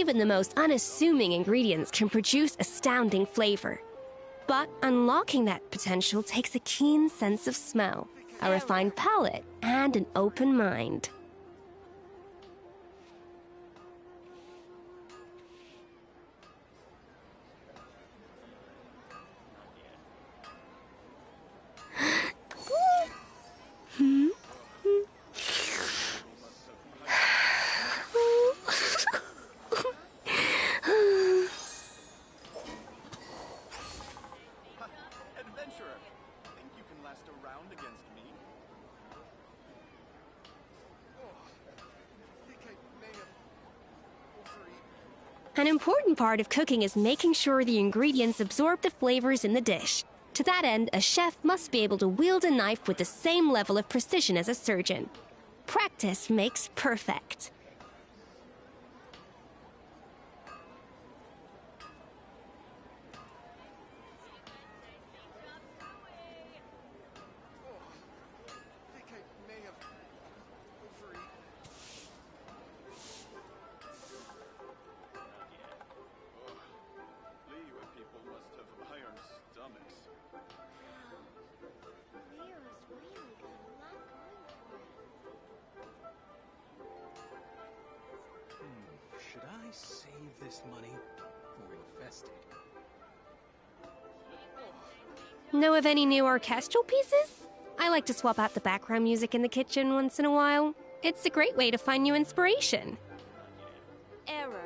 Even the most unassuming ingredients can produce astounding flavor. But unlocking that potential takes a keen sense of smell, a refined palate, and an open mind. An important part of cooking is making sure the ingredients absorb the flavors in the dish. To that end, a chef must be able to wield a knife with the same level of precision as a surgeon. Practice makes perfect. Should I save this money or invest it? Know of any new orchestral pieces? I like to swap out the background music in the kitchen once in a while. It's a great way to find new inspiration. Error.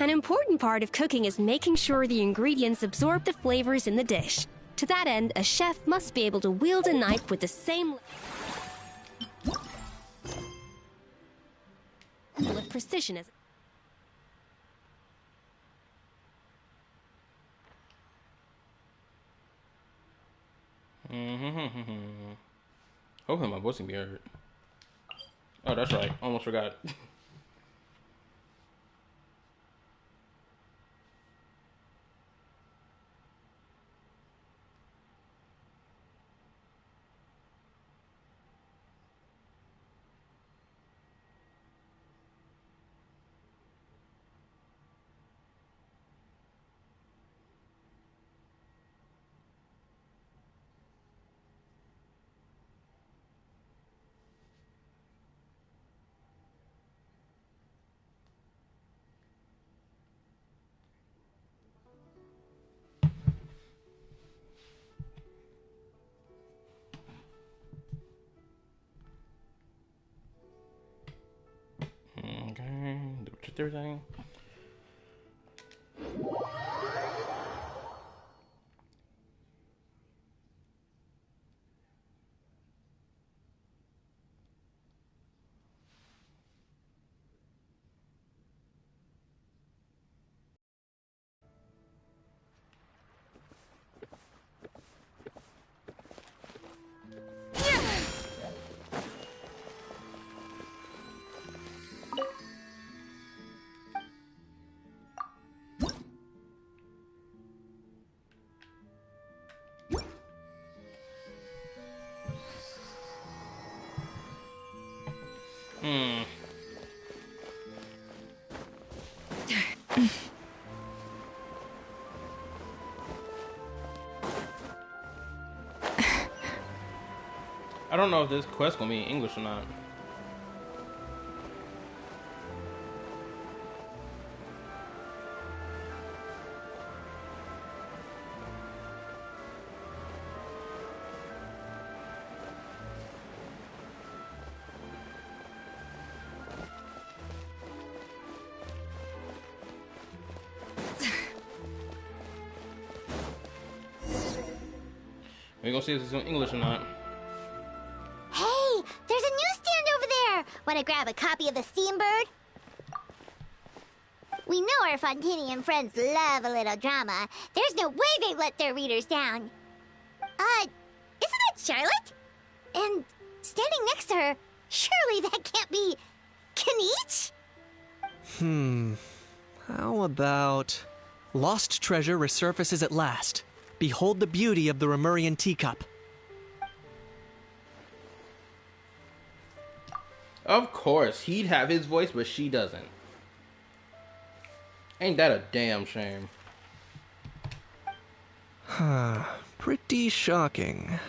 An important part of cooking is making sure the ingredients absorb the flavors in the dish. To that end, a chef must be able to wield a knife with the same level of precision as... Hopefully my voice can be heard. Oh, that's right. Almost forgot. Okay, do everything. I don't know if this quest gonna be in English or not. We're gonna see if it's in English or not. Hey, there's a newsstand over there. Want to grab a copy of the Steambird? We know our Fontanian friends love a little drama. There's no way they let their readers down. Isn't that Charlotte? And standing next to her, surely that can't be Kaniche? How about... Lost treasure resurfaces at last. Behold the beauty of the Remurian teacup. Of course, he'd have his voice, but she doesn't. Ain't that a damn shame? Pretty shocking.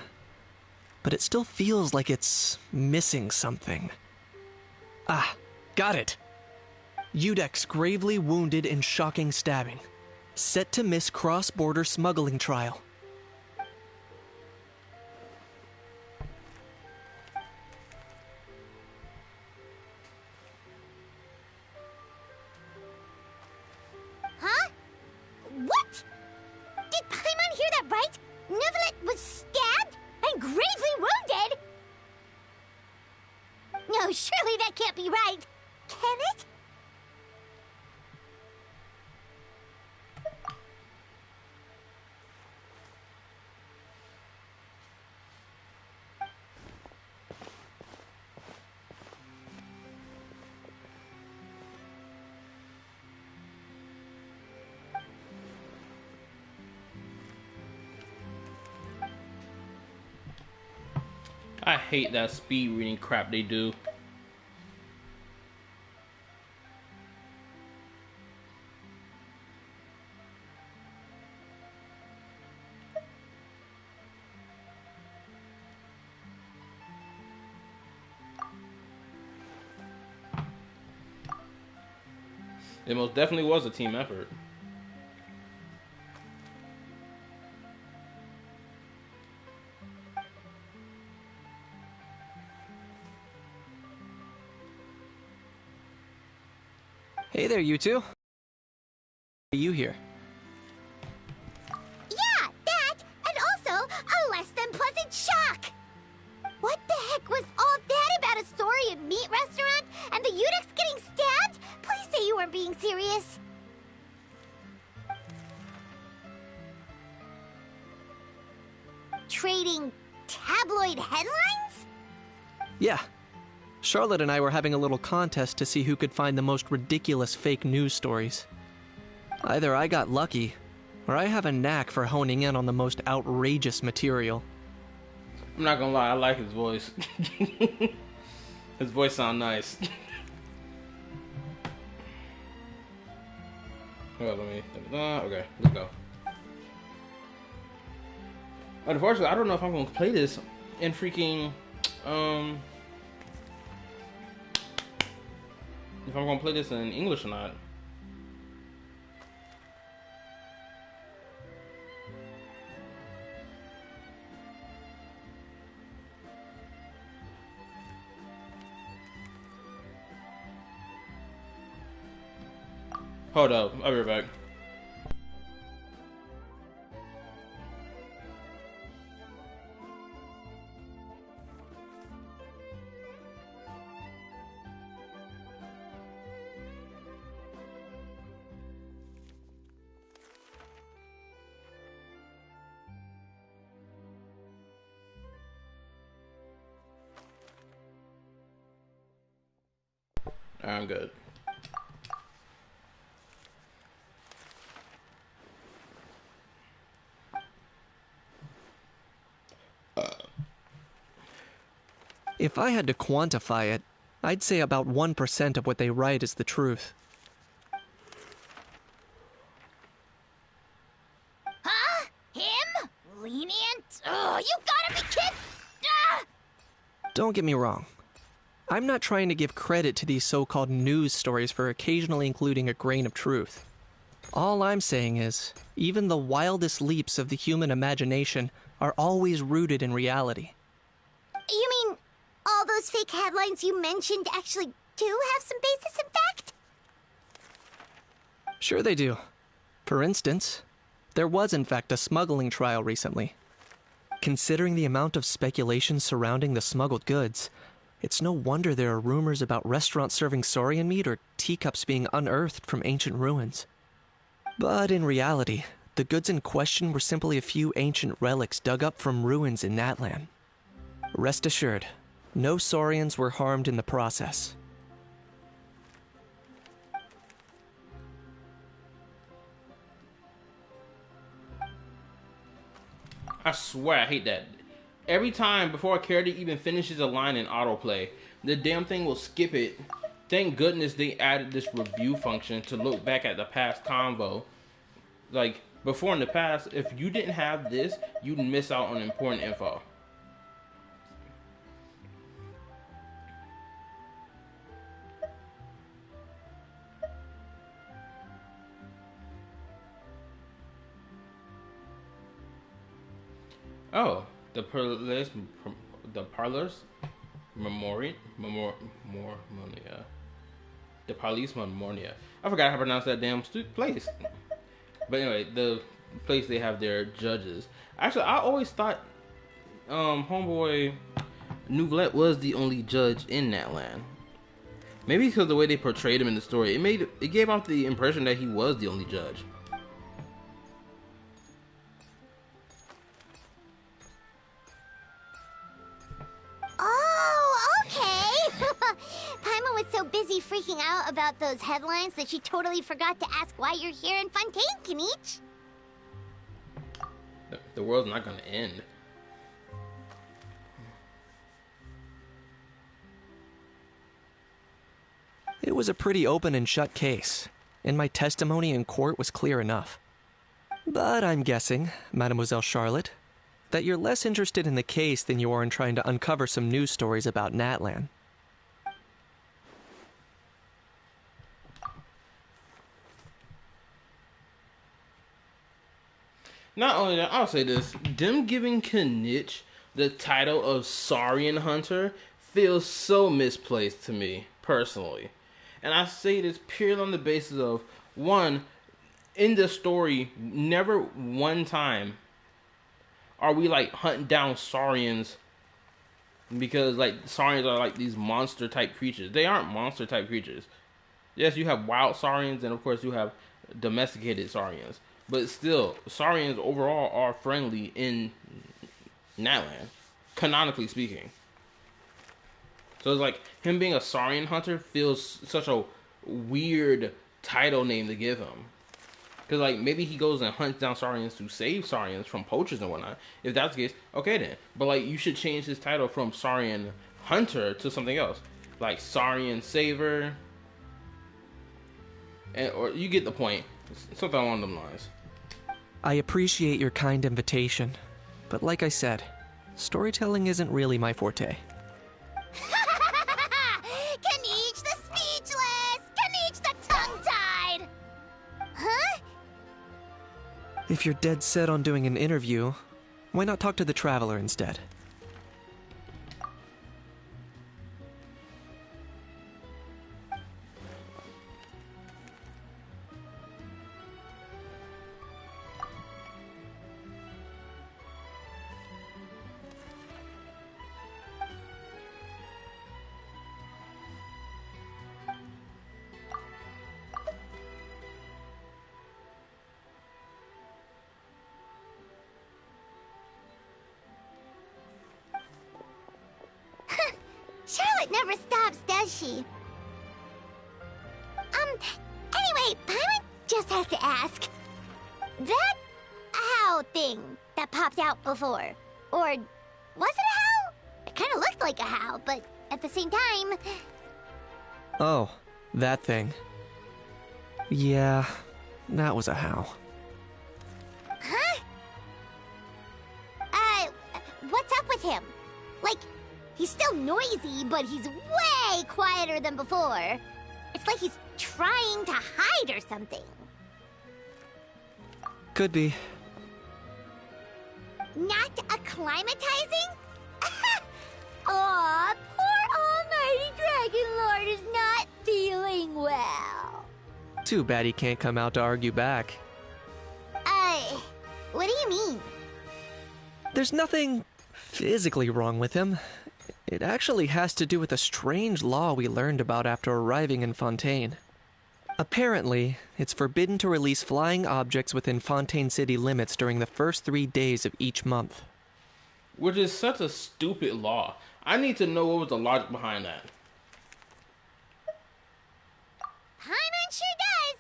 But it still feels like it's missing something. Ah, got it. Udex gravely wounded in shocking stabbing. Set to miss cross-border smuggling trial. Huh? What? Did Paimon hear that right? Neuvillette was stabbed and gravely wounded? No, surely that can't be right. Can it? I hate that speed reading crap they do. It most definitely was a team effort. Hey there, you two. Are you here? Yeah, that, and also a less than pleasant shock. What the heck was all that about a Saurian meat restaurant and the Udex getting stabbed? Please say you weren't being serious. Trading tabloid headlines? Yeah. Charlotte and I were having a little contest to see who could find the most ridiculous fake news stories. Either I got lucky, or I have a knack for honing in on the most outrageous material. I'm not gonna lie, I like his voice. His voice sounds nice. Okay, let's go. Unfortunately, I don't know if I'm gonna play this in freaking if I'm gonna play this in English or not. Hold up, I'll be right back. I'm good. If I had to quantify it, I'd say about 1% of what they write is the truth. Huh? Him? Lenient? Ugh, you gotta be kidding! Ah! Don't get me wrong. I'm not trying to give credit to these so-called news stories for occasionally including a grain of truth. All I'm saying is, even the wildest leaps of the human imagination are always rooted in reality. You mean all those fake headlines you mentioned actually do have some basis in fact? Sure they do. For instance, there was in fact a smuggling trial recently. Considering the amount of speculation surrounding the smuggled goods, it's no wonder there are rumors about restaurants serving saurian meat or teacups being unearthed from ancient ruins. But in reality, the goods in question were simply a few ancient relics dug up from ruins in Natlan. Rest assured, no saurians were harmed in the process. I swear I hate that. Every time before a character even finishes a line in autoplay, the damn thing will skip it. Thank goodness they added this review function to look back at the past convo. Like, before in the past, if you didn't have this, you'd miss out on important info. Oh, the parlors Memoria. The Police Memoria. I forgot how to pronounce that damn place. But anyway, the place they have their judges. Actually, I always thought homeboy Nouvellette was the only judge in that land. Maybe because of the way they portrayed him in the story, it gave off the impression that he was the only judge. Freaking out about those headlines that she totally forgot to ask why you're here in Fontaine, Kinich. The world's not gonna end. It was a pretty open and shut case, and my testimony in court was clear enough. But I'm guessing, Mademoiselle Charlotte, that you're less interested in the case than you are in trying to uncover some news stories about Natlan. Not only that, I'll say this. Them giving Kinich the title of Saurian Hunter feels so misplaced to me, personally. And I say this purely on the basis of, one, in the story, never one time are we, like, hunting down Saurians because, like, Saurians are, like, these monster-type creatures. They aren't monster-type creatures. Yes, you have wild Saurians, and, of course, you have domesticated Saurians. But still, Saurians overall are friendly in Natlan, canonically speaking. So it's like, him being a Saurian hunter feels such a weird title name to give him. Because, like, maybe he goes and hunts down Saurians to save Saurians from poachers and whatnot. If that's the case, okay then. But, like, you should change his title from Saurian Hunter to something else. Like, Saurian Saver. Or you get the point. Something along them lines. I appreciate your kind invitation, but like I said, storytelling isn't really my forte. Kinich the speechless! Kinich the tongue-tied! Huh? If you're dead set on doing an interview, why not talk to the Traveler instead? Charlotte never stops, does she? Anyway, Paimon just has to ask. That owl thing that popped out before, or was it a howl? It kind of looked like a howl, but at the same time... Oh, that thing. Yeah, that was a howl. Huh? What's up with him? Like, he's still noisy, but he's way quieter than before. It's like he's trying to hide or something. Could be. Not acclimatizing? Aw, poor almighty Dragon Lord is not feeling well. Too bad he can't come out to argue back. What do you mean? There's nothing physically wrong with him. It actually has to do with a strange law we learned about after arriving in Fontaine. Apparently, it's forbidden to release flying objects within Fontaine city limits during the first 3 days of each month. Which is such a stupid law. I need to know what was the logic behind that. Paimon sure does.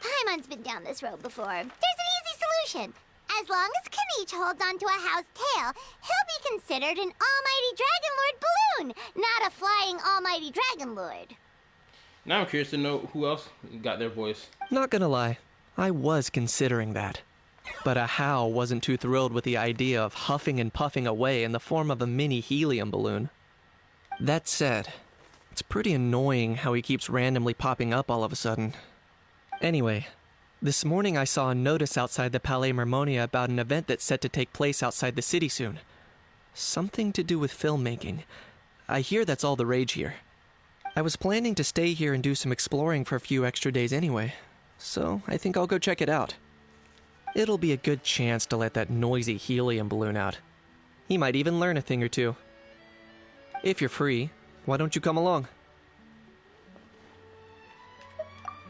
Paimon's been down this road before. There's an easy solution. As long as Kaniche holds onto a house tail, he'll be considered an almighty Dragon Lord balloon, not a flying almighty Dragon Lord. Now I'm curious to know who else got their voice. Not gonna lie, I was considering that. But a How wasn't too thrilled with the idea of huffing and puffing away in the form of a mini helium balloon. That said, it's pretty annoying how he keeps randomly popping up all of a sudden. Anyway, this morning I saw a notice outside the Palais Mermonia about an event that's set to take place outside the city soon. Something to do with filmmaking. I hear that's all the rage here. I was planning to stay here and do some exploring for a few extra days anyway, so I think I'll go check it out. It'll be a good chance to let that noisy helium balloon out. He might even learn a thing or two. If you're free, why don't you come along?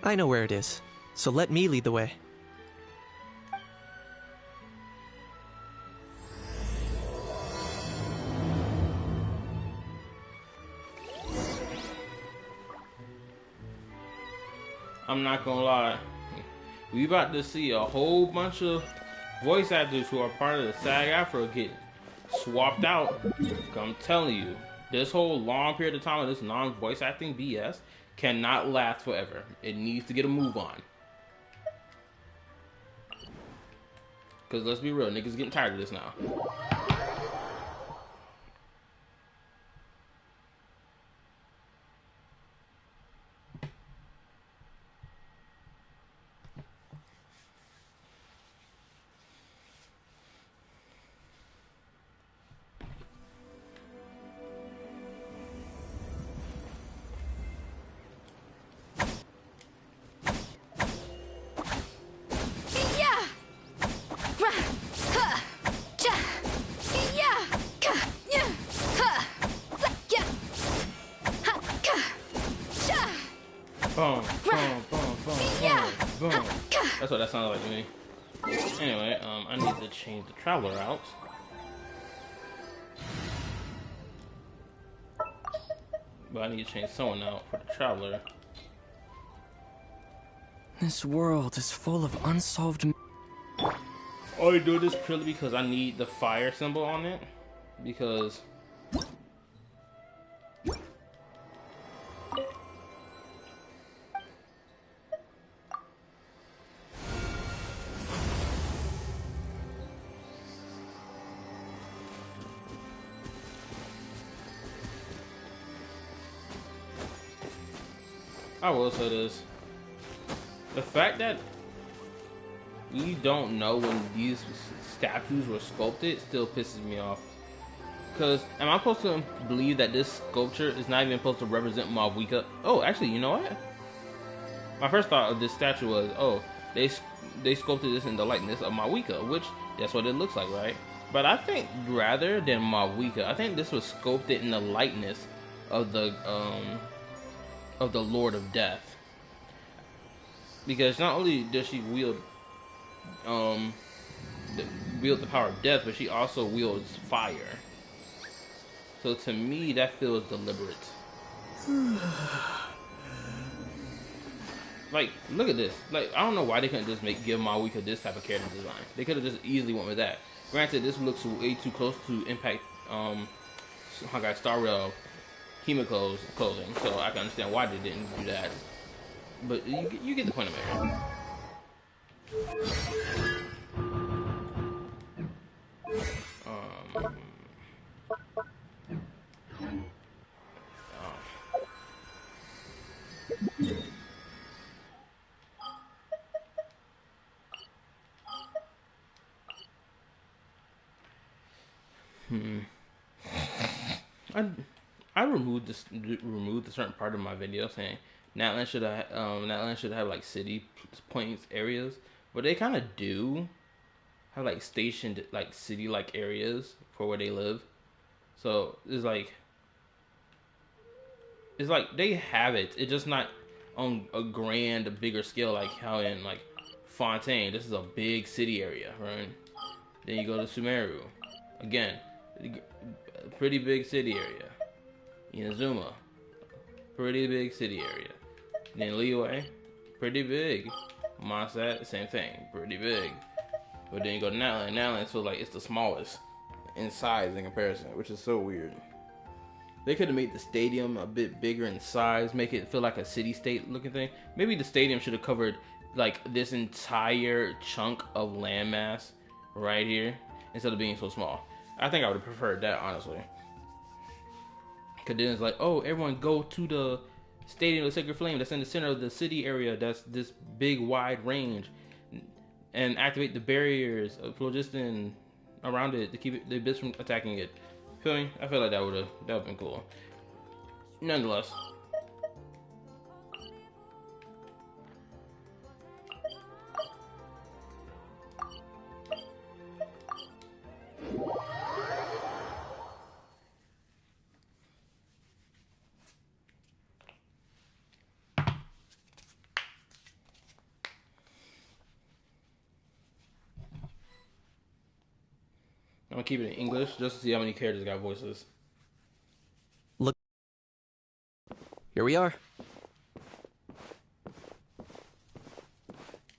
I know where it is, so let me lead the way. I'm not gonna lie. We about to see a whole bunch of voice actors who are part of the SAG-AFTRA get swapped out. I'm telling you, this whole long period of time of this non-voice acting BS cannot last forever. It needs to get a move on. Because let's be real, niggas getting tired of this now. Boom, boom, boom, boom, boom, boom. That's what that sounds like to me. Anyway, I need to change the traveler out. But I need to change someone out for the traveler. This world is full of unsolved... Oh, you do this purely because I need the fire symbol on it? Because... I will say this. The fact that we don't know when these statues were sculpted still pisses me off. Because am I supposed to believe that this sculpture is not even supposed to represent Malvika? Oh, actually, you know what? My first thought of this statue was, oh, they sculpted this in the likeness of Malvika, which that's what it looks like, right? But I think rather than Malvika, I think this was sculpted in the likeness of the Lord of Death, because not only does she wield the power of death, but she also wields fire. So to me, that feels deliberate. Like, look at this. Like, I don't know why they couldn't just give Malvika this type of character design. They could have just easily went with that. Granted, this looks way too close to Impact Honkai Star Rail Himiko's clothing, so I can understand why they didn't do that. But you get the point of it. I removed a certain part of my video saying Natlan should have like city points areas, but they kind of do. have like stationed like city-like areas for where they live. So it's like they have it. It's just not on a grand, bigger scale like how in like Fontaine. This is a big city area, right? Then you go to Sumeru, again, pretty big city area. Inazuma, pretty big city area. Then Liyue, pretty big. Mondstadt, same thing, pretty big. But then you go to Natlan. Natlan feels like it's the smallest in size in comparison, which is so weird. They could have made the stadium a bit bigger in size, make it feel like a city-state looking thing. Maybe the stadium should have covered like this entire chunk of landmass right here instead of being so small. I think I would have preferred that, honestly. Because then it's like, oh, everyone go to the Stadium of the Sacred Flame that's in the center of the city area. That's this big, wide range. And activate the barriers of phlogiston around it to keep the abyss from attacking it. Feel me? I feel like that would have been cool. Nonetheless. I'm gonna keep it in English just to see how many characters got voices. Look. Here we are.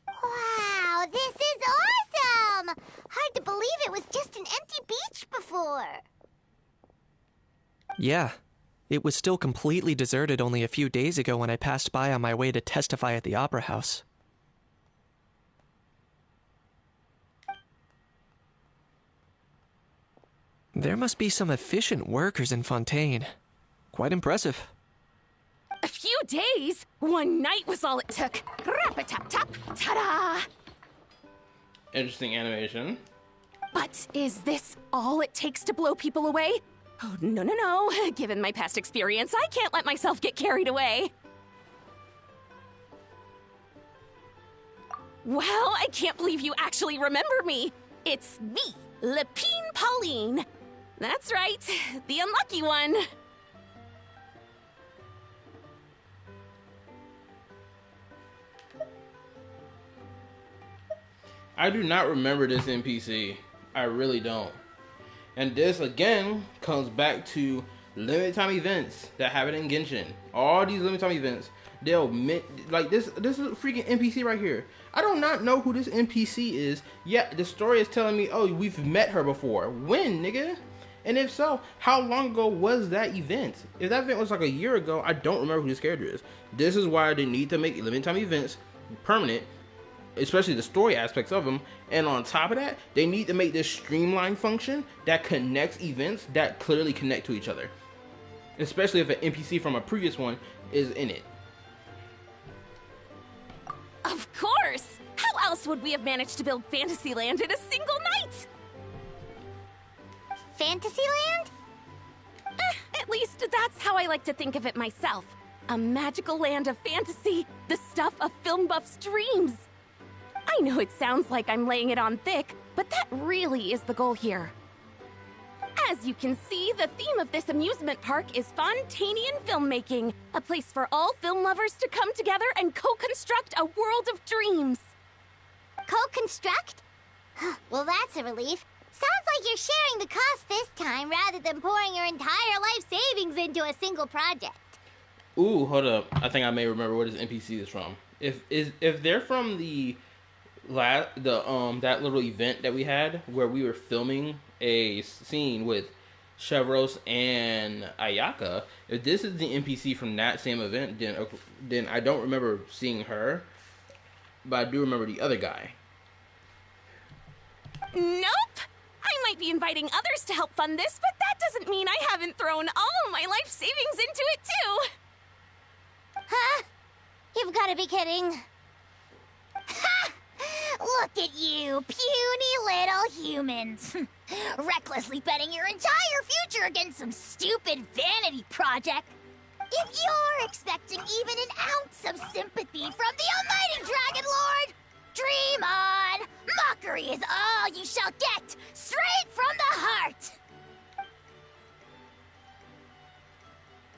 Wow, this is awesome! Hard to believe it was just an empty beach before. Yeah. It was still completely deserted only a few days ago when I passed by on my way to testify at the Opera House. There must be some efficient workers in Fontaine. Quite impressive. A few days? One night was all it took. Rap-a-tap-tap, ta-da! Interesting animation. But is this all it takes to blow people away? Oh, no. Given my past experience, I can't let myself get carried away. Well, I can't believe you actually remember me. It's me, Lepine Pauline. That's right, the unlucky one. I do not remember this NPC. I really don't. And this again comes back to limited time events that happen in Genshin. All these limited time events, they'll like this is a freaking NPC right here. I do not know who this NPC is, yet the story is telling me, oh, we've met her before. When, nigga? And if so, how long ago was that event? If that event was like a year ago, I don't remember who this character is. This is why they need to make limited time events permanent, especially the story aspects of them. And on top of that, they need to make this streamline function that connects events that clearly connect to each other. Especially if an NPC from a previous one is in it. Of course! How else would we have managed to build Fantasyland in a single night? Fantasyland? At least that's how I like to think of it myself. A magical land of fantasy, the stuff of film buffs' dreams. I know it sounds like I'm laying it on thick, but that really is the goal here. As you can see, the theme of this amusement park is Fontainian filmmaking, a place for all film lovers to come together and co-construct a world of dreams. Co-construct? Well, that's a relief. Sounds like you're sharing the cost this time rather than pouring your entire life savings into a single project. Ooh, hold up. I think I may remember where this NPC is from. If they're from that little event that we had where we were filming a scene with Chevros and Ayaka, if this is the NPC from that same event, then I don't remember seeing her, but I do remember the other guy. Nope! I might be inviting others to help fund this, but that doesn't mean I haven't thrown all my life savings into it too! Huh? You've got to be kidding. Ha! Look at you, puny little humans. Recklessly betting your entire future against some stupid vanity project. If you're expecting even an ounce of sympathy from the almighty Dragon Lord, dream on! Mockery is all you shall get, straight from the heart!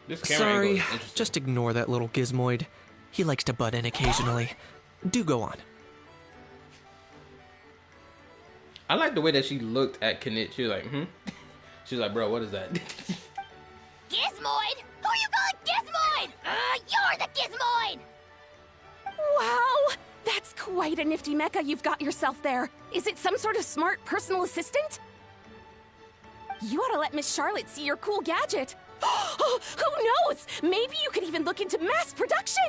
This camera angle Sorry, is interesting. just ignore that little gizmoid. He likes to butt in occasionally. Do go on. I like the way that she looked at Knit. She was like, She was like, bro, what is that? Gizmoid? Who you calling Gizmoid? You're the Gizmoid! Wow! That's quite a nifty mecha you've got yourself there. Is it some sort of smart personal assistant? You ought to let Miss Charlotte see your cool gadget. Who knows? Maybe you could even look into mass production.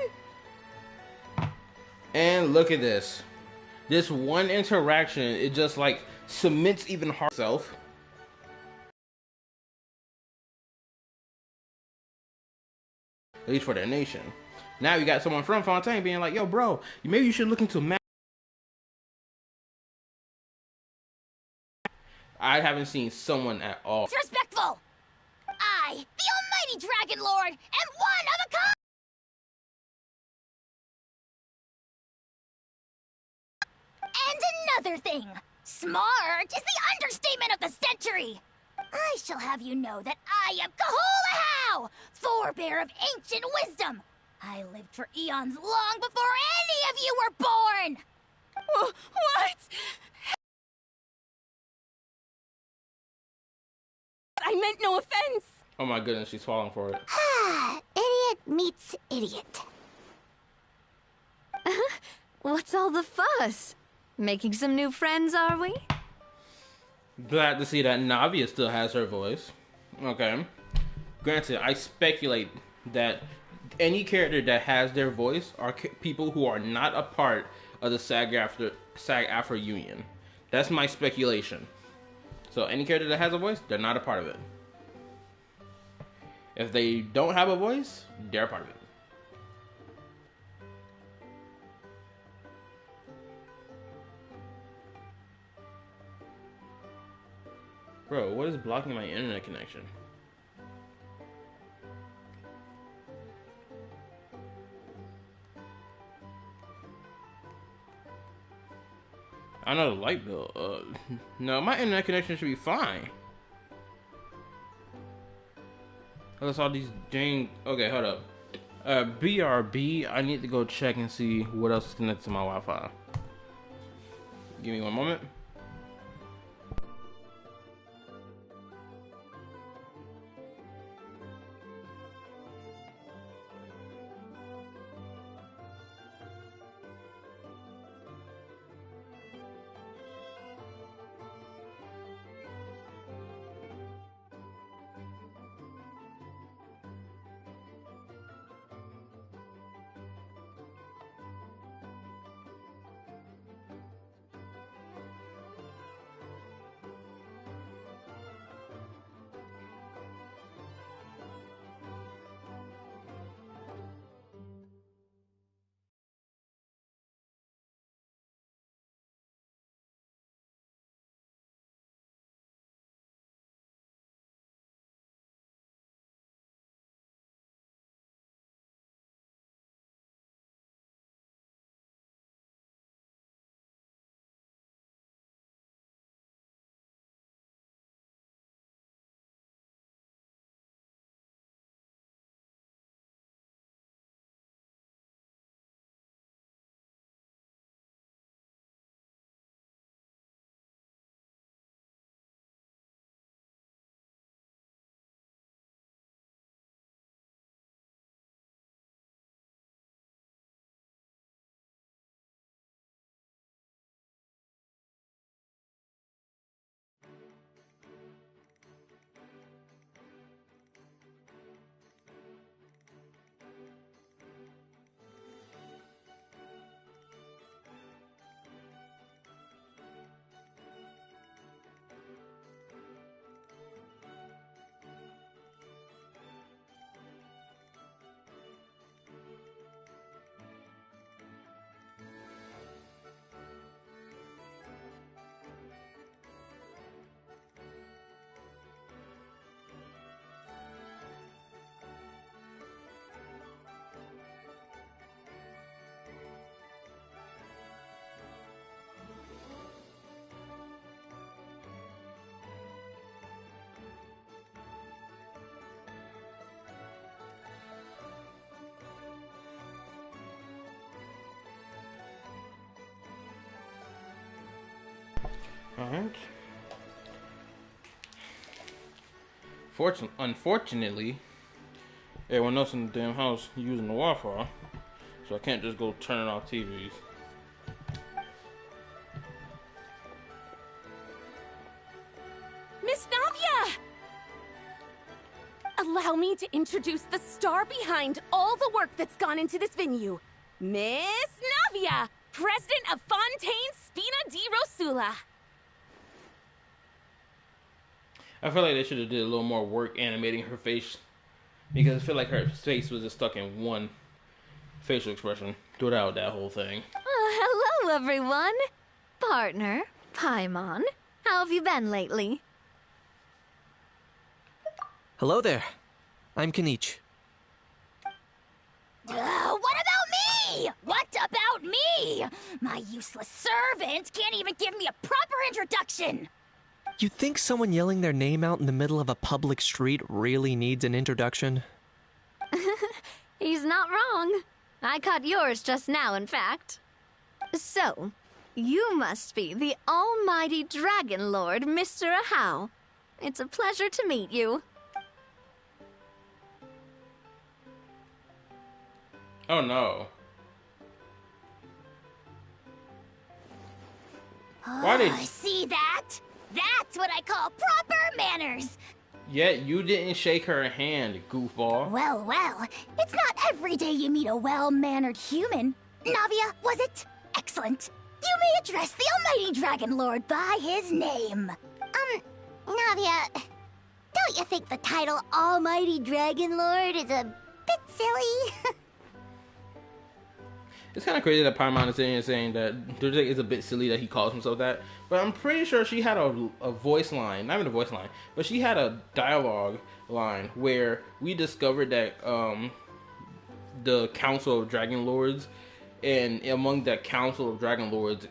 And look at this. This one interaction, it just like cements even harder self. At least for their nation. Now you got someone from Fontaine being like, yo, bro, maybe you should look into math. I haven't seen someone at all. Disrespectful! I, the almighty Dragon Lord, am one of a kind! And another thing, smart is the understatement of the century! I shall have you know that I am Kahulahau, forebear of ancient wisdom! I lived for eons long before any of you were born! What? I meant no offense. Oh my goodness, she's falling for it. Idiot meets idiot. What's all the fuss? Making some new friends, are we? Glad to see that Navia still has her voice. Okay. Granted, I speculate that any character that has their voice are people who are not a part of the SAG-AFTRA union. That's my speculation. So any character that has a voice, they're not a part of it. If they don't have a voice, they're a part of it. Bro, what is blocking my internet connection? I know the light bill. No, my internet connection should be fine. That's all these dang. Okay, hold up. BRB. I need to go check and see what else is connected to my Wi-Fi. Give me one moment. Alright. Unfortunately, everyone else in the damn house using the Wi-Fi, so I can't just go turn off TVs. Miss Navia! Allow me to introduce the star behind all the work that's gone into this venue. Miss Navia, President of Fontaine Spina di Rosula. I feel like they should have did a little more work animating her face, because I feel like her face was just stuck in one facial expression throughout that whole thing. Hello, everyone. Partner, Paimon. How have you been lately? Hello there. I'm Kanich. What about me? What about me? My useless servant can't even give me a proper introduction. You think someone yelling their name out in the middle of a public street really needs an introduction? He's not wrong. I caught yours just now, in fact. So, you must be the almighty Dragon Lord, Mr. Ahau. It's a pleasure to meet you. Oh no. Why did... See that? That's what I call proper manners. Yet you didn't shake her hand, goofball. Well, it's not every day you meet a well-mannered human. Navia, was it? Excellent. You may address the almighty Dragon Lord by his name. Navia, don't you think the title Almighty Dragon Lord is a bit silly? It's kind of crazy that Paimon is sitting here saying that Durjek is a bit silly that he calls himself that. But I'm pretty sure she had a voice line, not even a voice line, but she had a dialogue line where we discovered that the Council of Dragon Lords, and among that Council of Dragon Lords,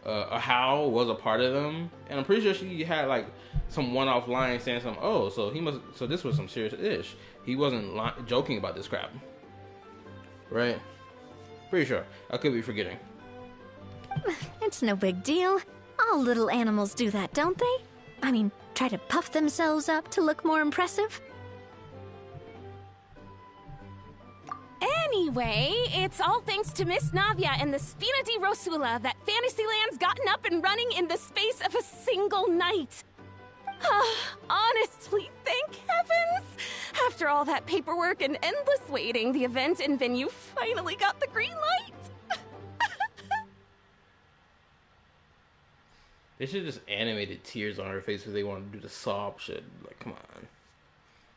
Ahau was a part of them. And I'm pretty sure she had like some one-off line saying something. Oh, so this was some serious ish. He wasn't joking about this crap, right? Pretty sure. I could be forgetting. It's no big deal. All little animals do that, don't they? I mean, try to puff themselves up to look more impressive. Anyway, it's all thanks to Miss Navia and the Spina di Rosula that Fantasyland's gotten up and running in the space of a single night. Honestly, thank heavens! After all that paperwork and endless waiting, the event and venue finally got the green light! They should have just animated tears on her face because they wanted to do the sob shit. Like, come on.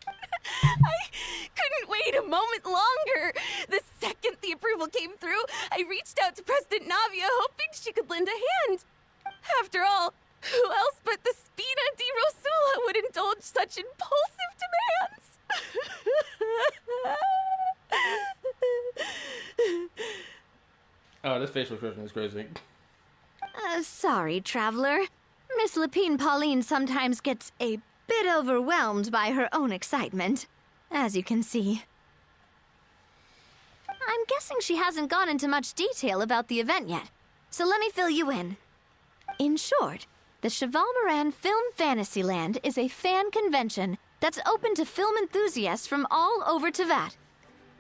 I couldn't wait a moment longer! The second the approval came through, I reached out to President Navia hoping she could lend a hand. After all, who else but the Spina di Rosula would indulge such impulsive demands? Oh, this facial expression is crazy. Sorry, traveler. Miss Lapine Pauline sometimes gets a bit overwhelmed by her own excitement, as you can see. I'm guessing she hasn't gone into much detail about the event yet, so let me fill you in. In short, the Cheval Moran Film Fantasyland is a fan convention that's open to film enthusiasts from all over Teyvat.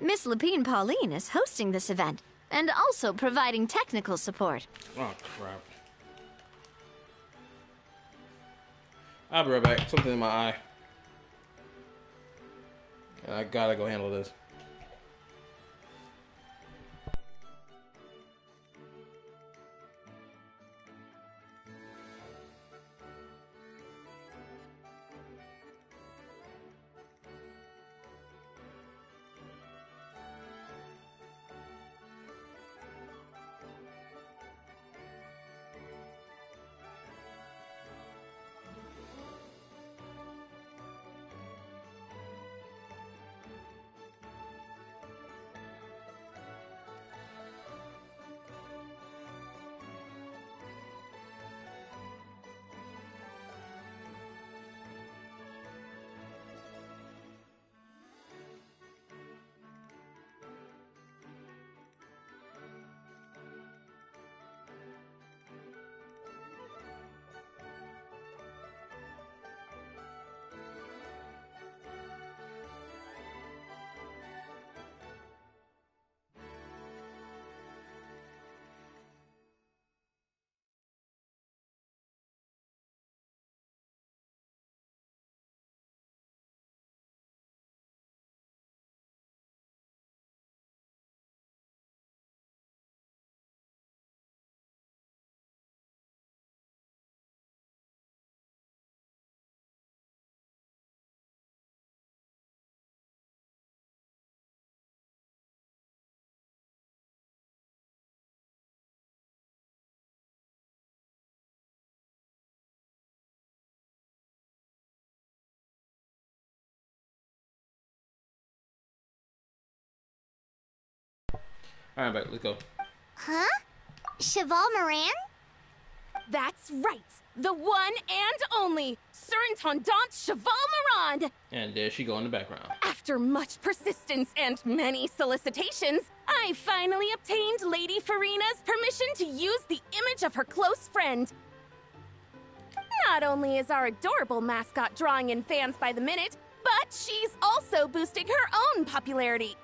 Miss Lapine Pauline is hosting this event, and also providing technical support. Oh, crap. I'll be right back. Something in my eye. I gotta go handle this. Alright, back. Let's go. Huh? Cheval Moran? That's right. The one and only Surintendant Cheval Moran. And there she go in the background. After much persistence and many solicitations, I finally obtained Lady Farina's permission to use the image of her close friend. Not only is our adorable mascot drawing in fans by the minute, but she's also boosting her own popularity.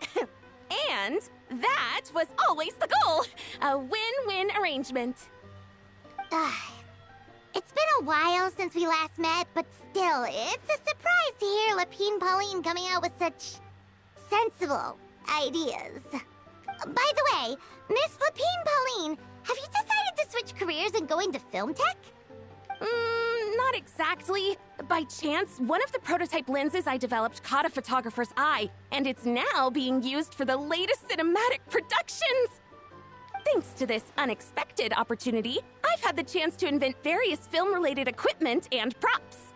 And that was always the goal. A win-win arrangement. It's been a while since we last met, but still, it's a surprise to hear Lapine Pauline coming out with such sensible ideas. By the way, Miss Lapine Pauline, have you decided to switch careers and go into film tech? Not exactly. By chance, one of the prototype lenses I developed caught a photographer's eye, and it's now being used for the latest cinematic productions. Thanks to this unexpected opportunity, I've had the chance to invent various film-related equipment and props.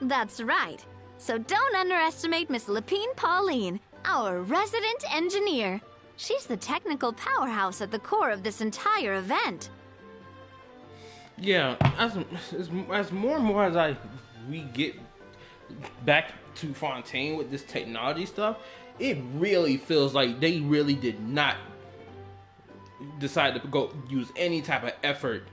That's right. So don't underestimate Miss Lapine Pauline, our resident engineer. She's the technical powerhouse at the core of this entire event. Yeah, as more and more as we get back to Fontaine with this technology stuff, it really feels like they really did not decide to go use any type of effort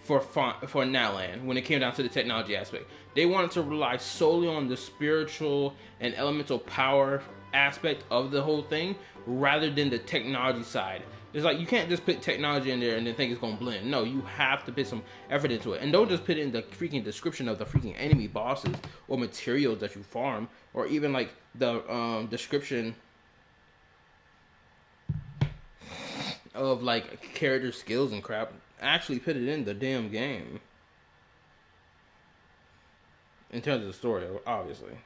for Nalan when it came down to the technology aspect. They wanted to rely solely on the spiritual and elemental power aspect of the whole thing rather than the technology side. It's like you can't just put technology in there and then think it's gonna blend. No, you have to put some effort into it. And don't just put it in the freaking description of the freaking enemy bosses or materials that you farm, or even like the description of like character skills and crap. Actually put it in the damn game. In terms of the story, obviously.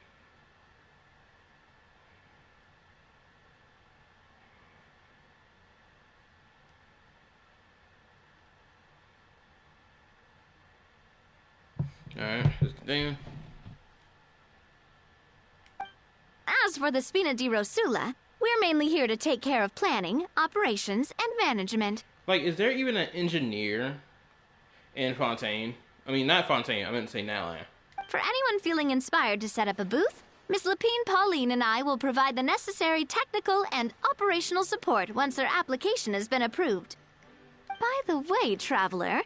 Alright, let's continue. As for the Spina di Rosula, we're mainly here to take care of planning, operations, and management. Like, is there even an engineer in Fontaine? I mean, not Fontaine, I meant to say Nalan. For anyone feeling inspired to set up a booth, Miss Lapine Pauline and I will provide the necessary technical and operational support once their application has been approved. By the way, traveler,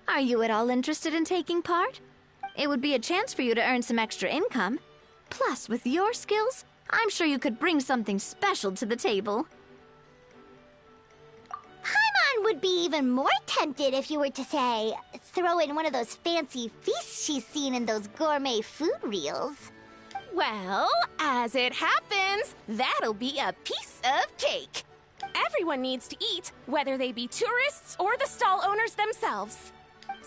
are you at all interested in taking part? It would be a chance for you to earn some extra income. Plus, with your skills, I'm sure you could bring something special to the table. Paimon would be even more tempted if you were to, say, throw in one of those fancy feasts she's seen in those gourmet food reels. Well, as it happens, that'll be a piece of cake. Everyone needs to eat, whether they be tourists or the stall owners themselves.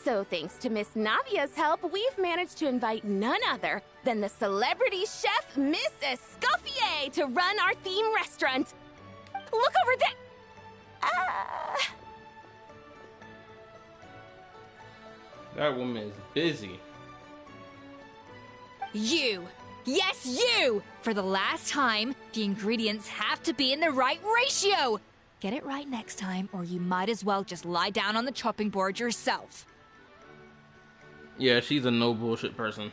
So thanks to Miss Navia's help, we've managed to invite none other than the celebrity chef, Miss Escoffier, to run our theme restaurant. Look over there! That woman is busy. You! Yes, you! For the last time, the ingredients have to be in the right ratio! Get it right next time, or you might as well just lie down on the chopping board yourself. Yeah, she's a no bullshit person.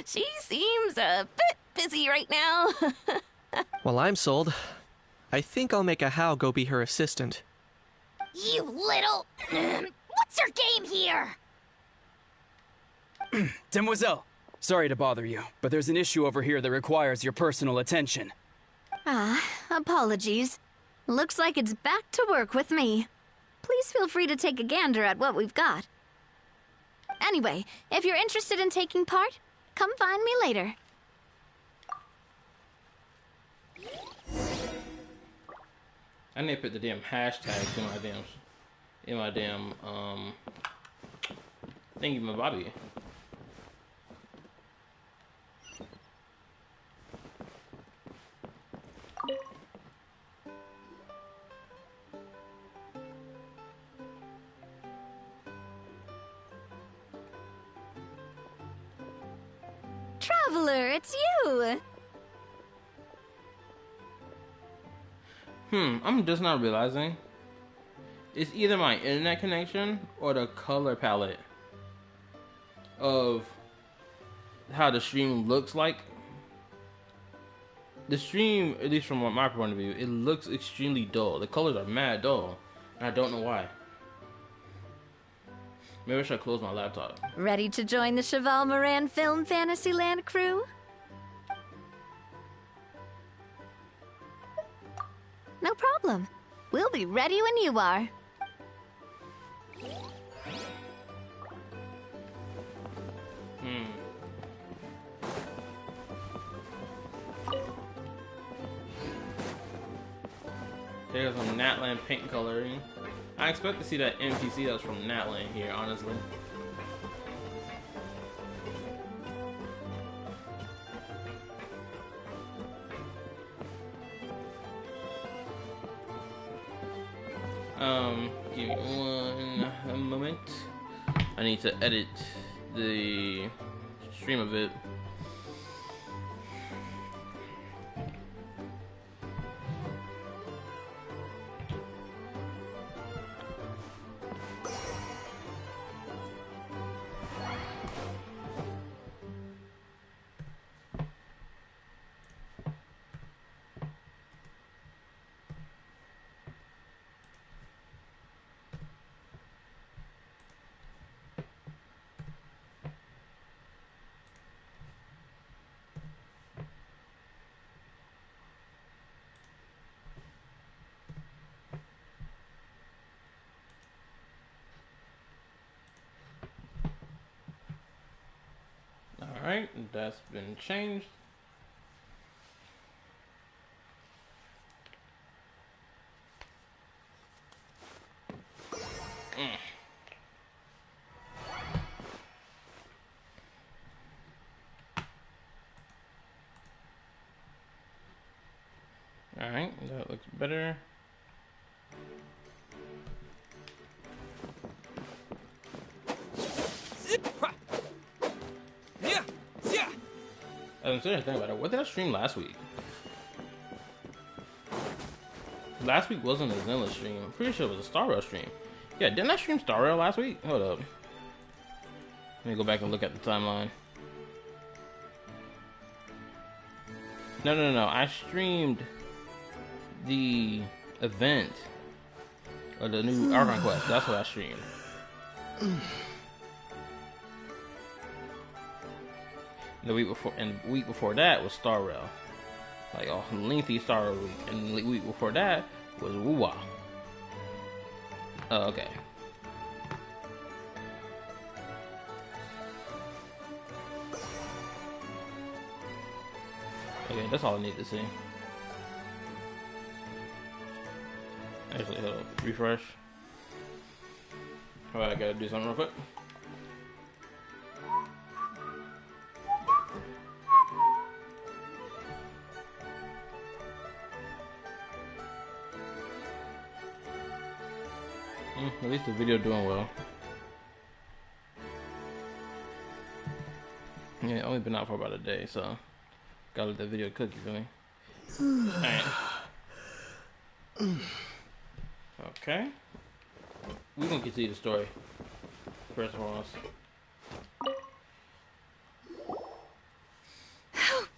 She seems a bit busy right now. Well, I'm sold. I think I'll make a How go be her assistant. You little... What's your game here? Demoiselle, sorry to bother you, but there's an issue over here that requires your personal attention. Apologies. Looks like it's back to work with me. Please feel free to take a gander at what we've got. Anyway, if you're interested in taking part, come find me later. I need to put the damn hashtags in my damn thingy, my body. Traveler, it's you! I'm just not realizing. It's either my internet connection or the color palette of how the stream looks like. The stream, at least from my point of view, it looks extremely dull. The colors are mad dull, and I don't know why. Maybe I should close my laptop. Ready to join the Cheval Moran Film Fantasyland crew? No problem. We'll be ready when you are. There's some Natland paint coloring. I expect to see that NPC that's from Natland here, honestly. Give me one moment. I need to edit the stream a bit. Alright, that's been changed. Alright, that looks better. I'm sitting thinking about it. What did I stream last week? Last week wasn't a Zenless stream. I'm pretty sure it was a Star Rail stream. Yeah, didn't I stream Star Rail last week? Hold up. Let me go back and look at the timeline. No. I streamed the event or the new Archon Quest. That's what I streamed. The week before that was Star Rail, like a lengthy Star Rail week, and the week before that was Woo-Wah. Oh, okay. Okay, that's all I need to see. Actually, hold up, refresh. Alright, I gotta do something real quick. At least the video doing well. Yeah, only been out for about a day, so gotta let the video cook, you feel me? Alright. Okay. We're gonna continue the story. First of all.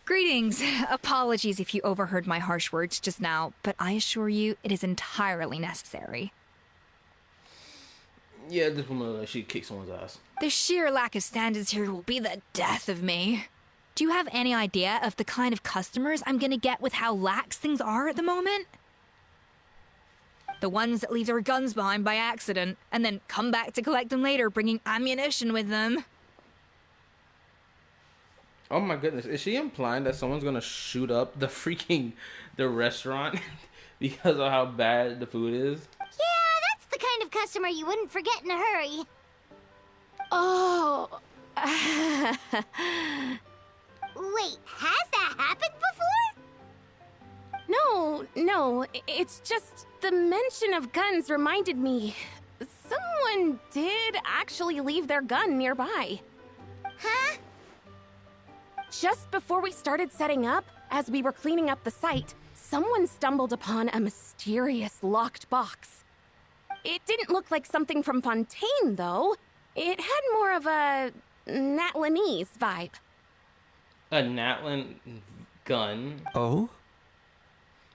Greetings. Apologies if you overheard my harsh words just now, but I assure you it is entirely necessary. Yeah, this woman, she kicked someone's ass. The sheer lack of standards here will be the death of me. Do you have any idea of the kind of customers I'm gonna get with how lax things are at the moment? The ones that leave their guns behind by accident, and then come back to collect them later, bringing ammunition with them. Oh my goodness, is she implying that someone's gonna shoot up the restaurant because of how bad the food is? Yeah, that's the kind of customer you wouldn't forget in a hurry. Oh. Wait, has that happened before? No, it's just the mention of guns reminded me. Someone did actually leave their gun nearby. Huh? Just before we started setting up, as we were cleaning up the site, someone stumbled upon a mysterious locked box. It didn't look like something from Fontaine, though. It had more of a Natlanese vibe. A Natlan gun? Oh?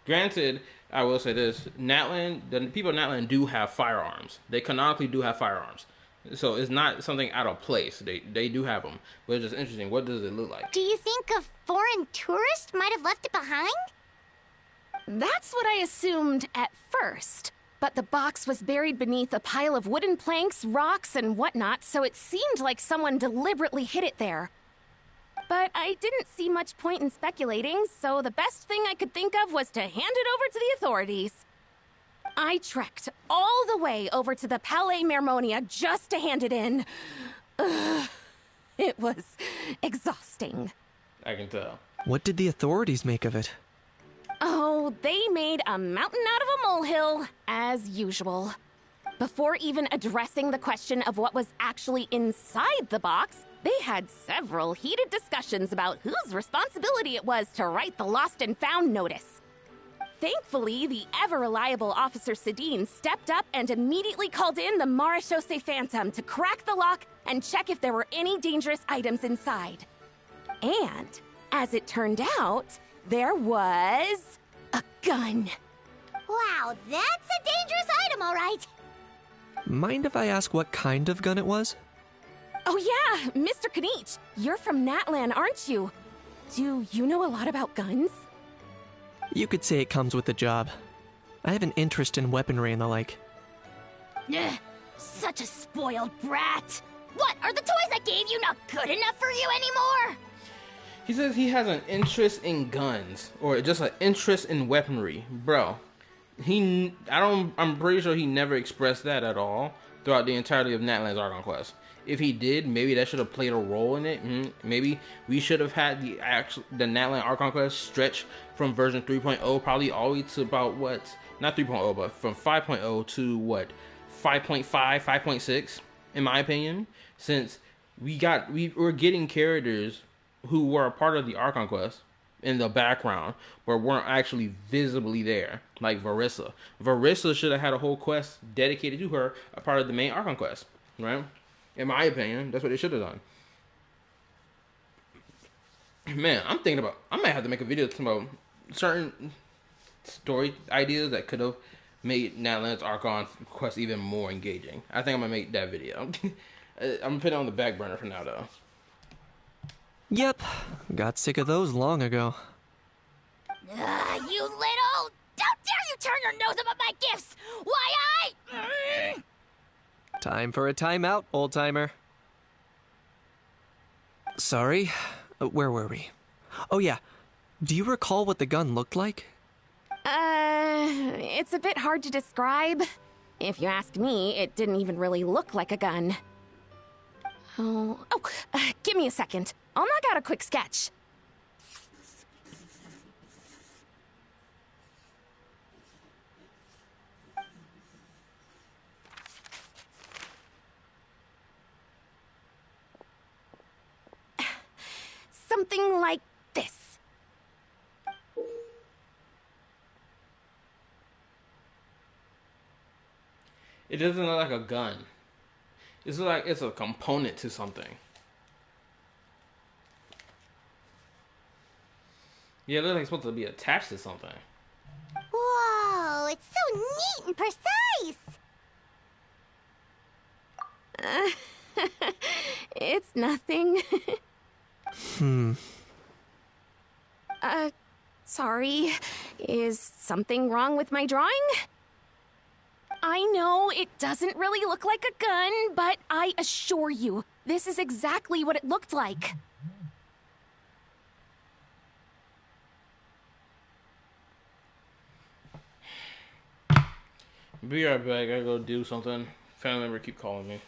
Granted, I will say this: the people of Natlan do have firearms. They canonically do have firearms, so it's not something out of place. They do have them, but it's just interesting. What does it look like? Do you think a foreign tourist might have left it behind? That's what I assumed at first. But the box was buried beneath a pile of wooden planks, rocks, and whatnot, so it seemed like someone deliberately hid it there. But I didn't see much point in speculating, so the best thing I could think of was to hand it over to the authorities. I trekked all the way over to the Palais Mermonia just to hand it in. Ugh, it was exhausting. I can tell. What did the authorities make of it? Oh, they made a mountain out of a molehill, as usual. Before even addressing the question of what was actually inside the box, they had several heated discussions about whose responsibility it was to write the lost and found notice. Thankfully, the ever-reliable Officer Sedine stepped up and immediately called in the Marechaussee Phantom to crack the lock and check if there were any dangerous items inside. And, as it turned out, there was a gun. Wow, that's a dangerous item, all right. Mind if I ask what kind of gun it was? Oh yeah, Mr. Kanich, you're from Natlan, aren't you? Do you know a lot about guns? You could say it comes with the job. I have an interest in weaponry and the like. Ugh, such a spoiled brat. What, are the toys I gave you not good enough for you anymore? He says he has an interest in guns, or just an interest in weaponry, bro. I'm pretty sure he never expressed that at all throughout the entirety of Natlan's Archon Quest. If he did, maybe that should have played a role in it. Maybe we should have had the Natlan Archon Quest stretch from version 3.0 probably all the way to about what? Not 3.0, but from 5.0 to what? 5.5, 5.6, in my opinion. Since we were getting characters who were a part of the Archon Quest in the background, but weren't actually visibly there, like Varissa. Varissa should have had a whole quest dedicated to her, a part of the main Archon Quest, right? In my opinion, that's what they should have done. Man, I might have to make a video about certain story ideas that could have made Natlan's Archon Quest even more engaging. I think I'm gonna make that video. I'm gonna put it on the back burner for now, though. Yep, got sick of those long ago. You little... Don't dare you turn your nose up at my gifts! Why, Time for a timeout, old-timer. Sorry, where were we? Oh yeah, do you recall what the gun looked like? It's a bit hard to describe. If you ask me, it didn't even really look like a gun. Give me a second. I'll knock out a quick sketch. Something like this. It doesn't look like a gun. It's like it's a component to something. Yeah, it looks like it's supposed to be attached to something. Whoa, it's so neat and precise. It's nothing. Sorry. Is something wrong with my drawing? I know it doesn't really look like a gun, but I assure you, this is exactly what it looked like. Be right back. I gotta go do something. Family member keep calling me.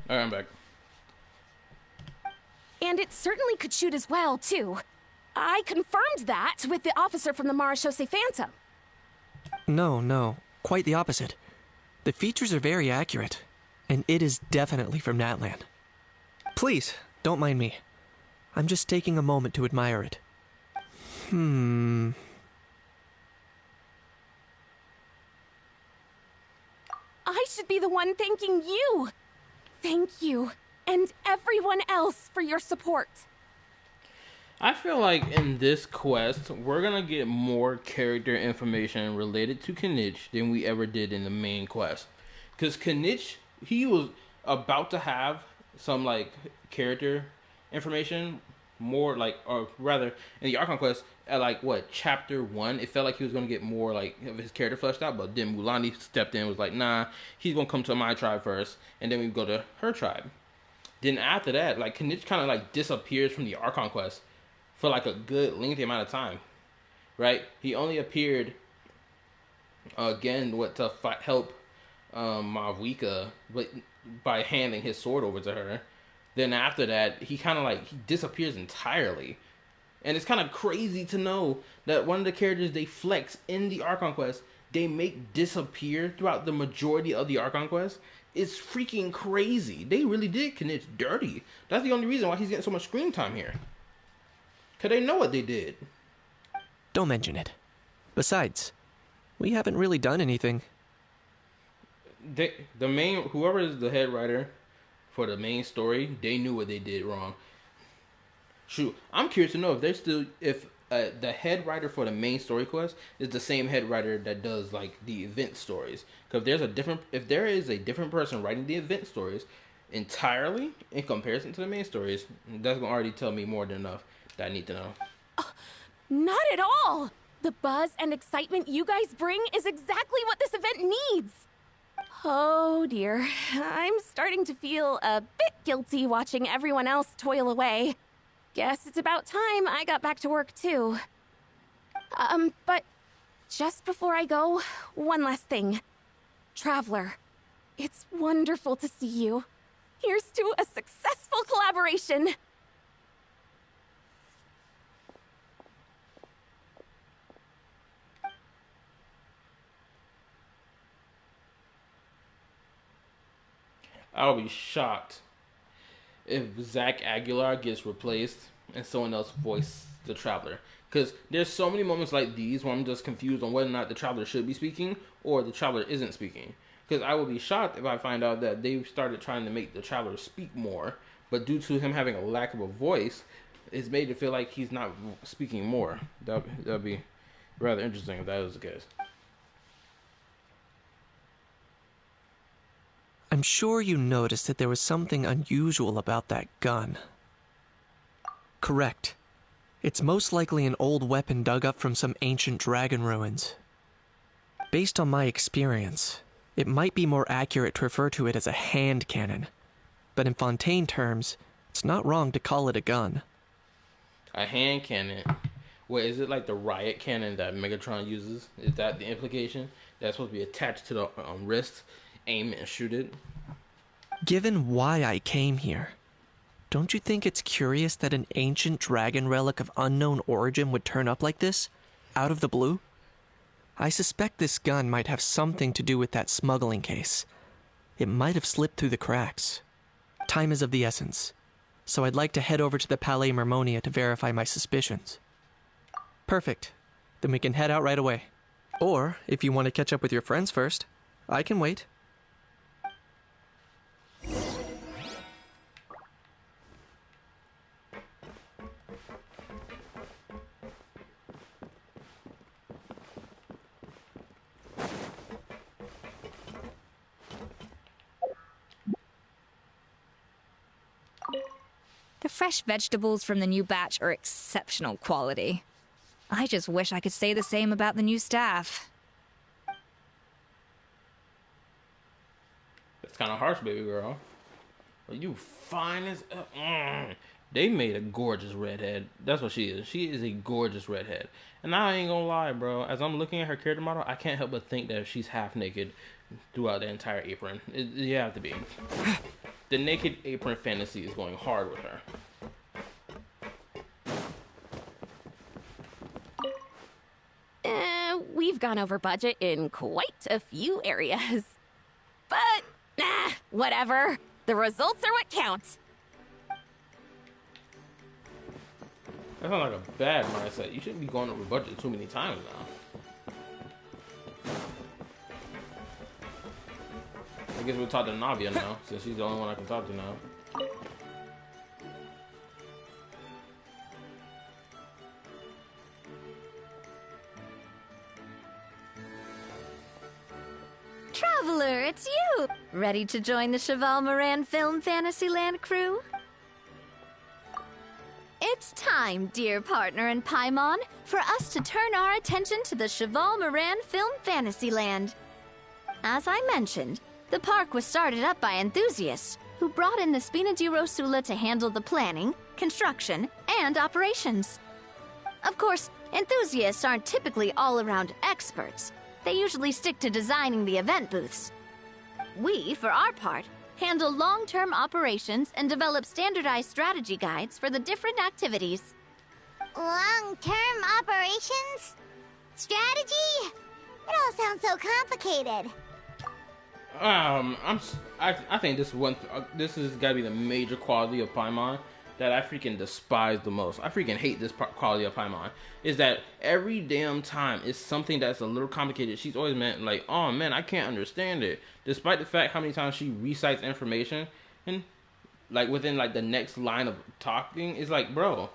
Alright, I'm back. And it certainly could shoot as well, too. I confirmed that with the officer from the Marechaussee Phantom. No, quite the opposite. The features are very accurate, and it is definitely from Natlan. Please, don't mind me. I'm just taking a moment to admire it. I should be the one thanking you. Thank you, and everyone else for your support. I feel like in this quest, we're gonna get more character information related to Knitch than we ever did in the main quest. Because Knitch, he was about to have some, like, character information, more, like, or rather, in the Archon quest, at, like, what, chapter 1, it felt like he was gonna get more, like, of his character fleshed out, but then Mulani stepped in and was like, nah, he's gonna come to my tribe first, and then we go to her tribe. Then after that, like, Knitch kind of, like, disappears from the Archon quest for like a good lengthy amount of time, right? He only appeared again to help Mavwika, but by handing his sword over to her. Then after that, he kind of like he disappears entirely, and it's kind of crazy to know that one of the characters they flex in the Archon quest, they make disappear throughout the majority of the Archon quest. It's freaking crazy. They really did Knitch dirty. That's the only reason why he's getting so much screen time here. Because they know what they did. Don't mention it. Besides, we haven't really done anything. Whoever is the head writer for the main story, they knew what they did wrong. Shoot, I'm curious to know if the head writer for the main story quest is the same head writer that does like the event stories. Because if there is a different person writing the event stories entirely in comparison to the main stories, that's gonna already tell me more than enough that I need to know. Not at all! The buzz and excitement you guys bring is exactly what this event needs! Oh dear, I'm starting to feel a bit guilty watching everyone else toil away. Guess it's about time I got back to work too. But just before I go, one last thing. Traveler, it's wonderful to see you. Here's to a successful collaboration! I'll be shocked if Zach Aguilar gets replaced and someone else voices the Traveler. Because there's so many moments like these where I'm just confused on whether or not the Traveler should be speaking or the Traveler isn't speaking. Because I would be shocked if I find out that they've started trying to make the Traveler speak more, but due to him having a lack of a voice, it's made it feel like he's not speaking more. That'd be rather interesting if that was the case. I'm sure you noticed that there was something unusual about that gun. Correct. It's most likely an old weapon dug up from some ancient dragon ruins. Based on my experience, it might be more accurate to refer to it as a hand cannon, but in Fontaine terms, it's not wrong to call it a gun. A hand cannon? Wait, is it like the riot cannon that Megatron uses? Is that the implication? That's supposed to be attached to the wrist? Aim and shoot it. Given why I came here, don't you think it's curious that an ancient dragon relic of unknown origin would turn up like this, out of the blue? I suspect this gun might have something to do with that smuggling case. It might have slipped through the cracks. Time is of the essence, so I'd like to head over to the Palais Mermonia to verify my suspicions. Perfect. Then we can head out right away. Or, if you want to catch up with your friends first, I can wait. The fresh vegetables from the new batch are exceptional quality. I just wish I could say the same about the new staff. That's kind of harsh, baby girl. Are you fine as... They made a gorgeous redhead. That's what she is. She is a gorgeous redhead. And I ain't gonna lie, bro. As I'm looking at her character model, I can't help but think that she's half naked throughout the entire apron. You have to be. The Naked Apron fantasy is going hard with her. We've gone over budget in quite a few areas. But, whatever. The results are what count. That sounds like a bad mindset. You shouldn't be going over budget too many times now. I guess we'll talk to Navia now, since she's the only one I can talk to now. Traveler, it's you! Ready to join the Cheval Moran Film Fantasyland crew? It's time, dear partner in Paimon, for us to turn our attention to the Cheval Moran Film Fantasyland. As I mentioned, the park was started up by enthusiasts who brought in the Spina di Rosula to handle the planning, construction, and operations. Of course, enthusiasts aren't typically all-around experts. They usually stick to designing the event booths. We, for our part, handle long-term operations and develop standardized strategy guides for the different activities. Long-term operations? Strategy? It all sounds so complicated. I think this is gotta be the major quality of Paimon that I freaking despise the most. I freaking hate this quality of Paimon. Is that every damn time it's something that's a little complicated, she's always meant like, oh man, I can't understand it. Despite the fact how many times she recites information and like within like the next line of talking, it's like, bro,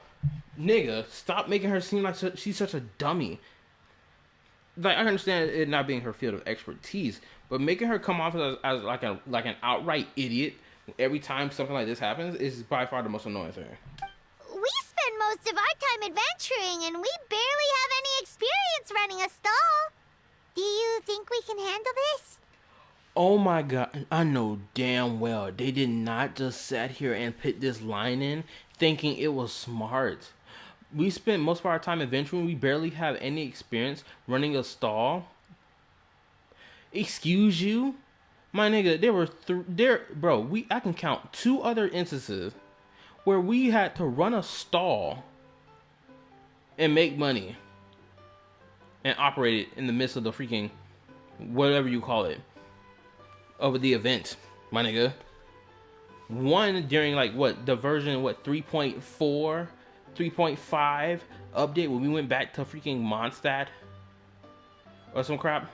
nigga, stop making her seem like she's such a dummy. Like, I understand it not being her field of expertise, but making her come off as like an outright idiot every time something like this happens is by far the most annoying thing. We spend most of our time adventuring, and we barely have any experience running a stall. Do you think we can handle this? Oh my god, I know damn well they did not just sit here and put this line in thinking it was smart. We spent most of our time adventuring. We barely have any experience running a stall. Excuse you? My nigga, there were I can count 2 other instances where we had to run a stall and make money and operate it in the midst of the freaking whatever you call it of the event, my nigga. One during like the version 3.4, 3.5 update when we went back to freaking Mondstadt or some crap,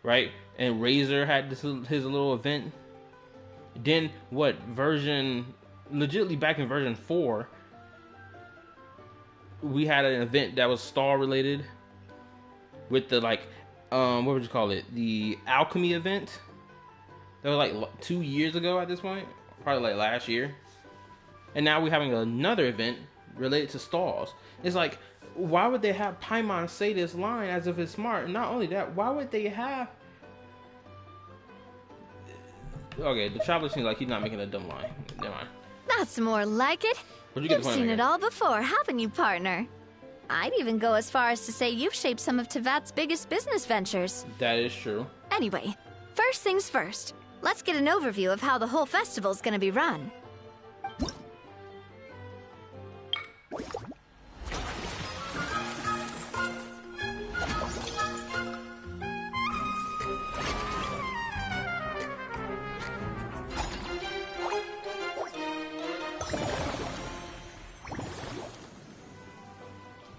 right? And Razor had his little event. Then legitimately back in version 4, we had an event that was stall related with the what would you call it? The alchemy event. That was like 2 years ago at this point, probably like last year. And now we're having another event related to stalls. It's like, why would they have Paimon say this line as if it's smart? And not only that, why would they have... Okay, the traveler seems like he's not making a dumb line. Never mind. That's more like it. You've seen it all before, haven't you, partner? I'd even go as far as to say you've shaped some of Tevat's biggest business ventures. That is true. Anyway, first things first. Let's get an overview of how the whole festival's gonna be run.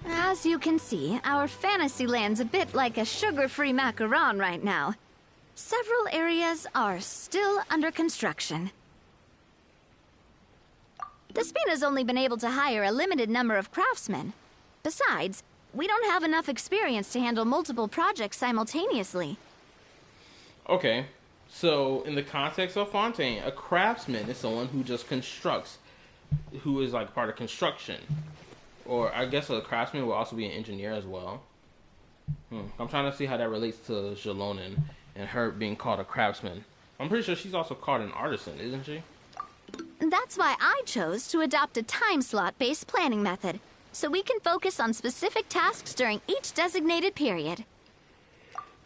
As you can see, our Fantasyland's a bit like a sugar-free macaron right now. Several areas are still under construction. The Spina's only been able to hire a limited number of craftsmen. Besides, we don't have enough experience to handle multiple projects simultaneously. Okay, so in the context of Fontaine, a craftsman is someone who just constructs, who is like part of construction. Or I guess a craftsman will also be an engineer as well. I'm trying to see how that relates to Jalonin and her being called a craftsman. I'm pretty sure she's also called an artisan, isn't she? That's why I chose to adopt a time slot-based planning method, so we can focus on specific tasks during each designated period.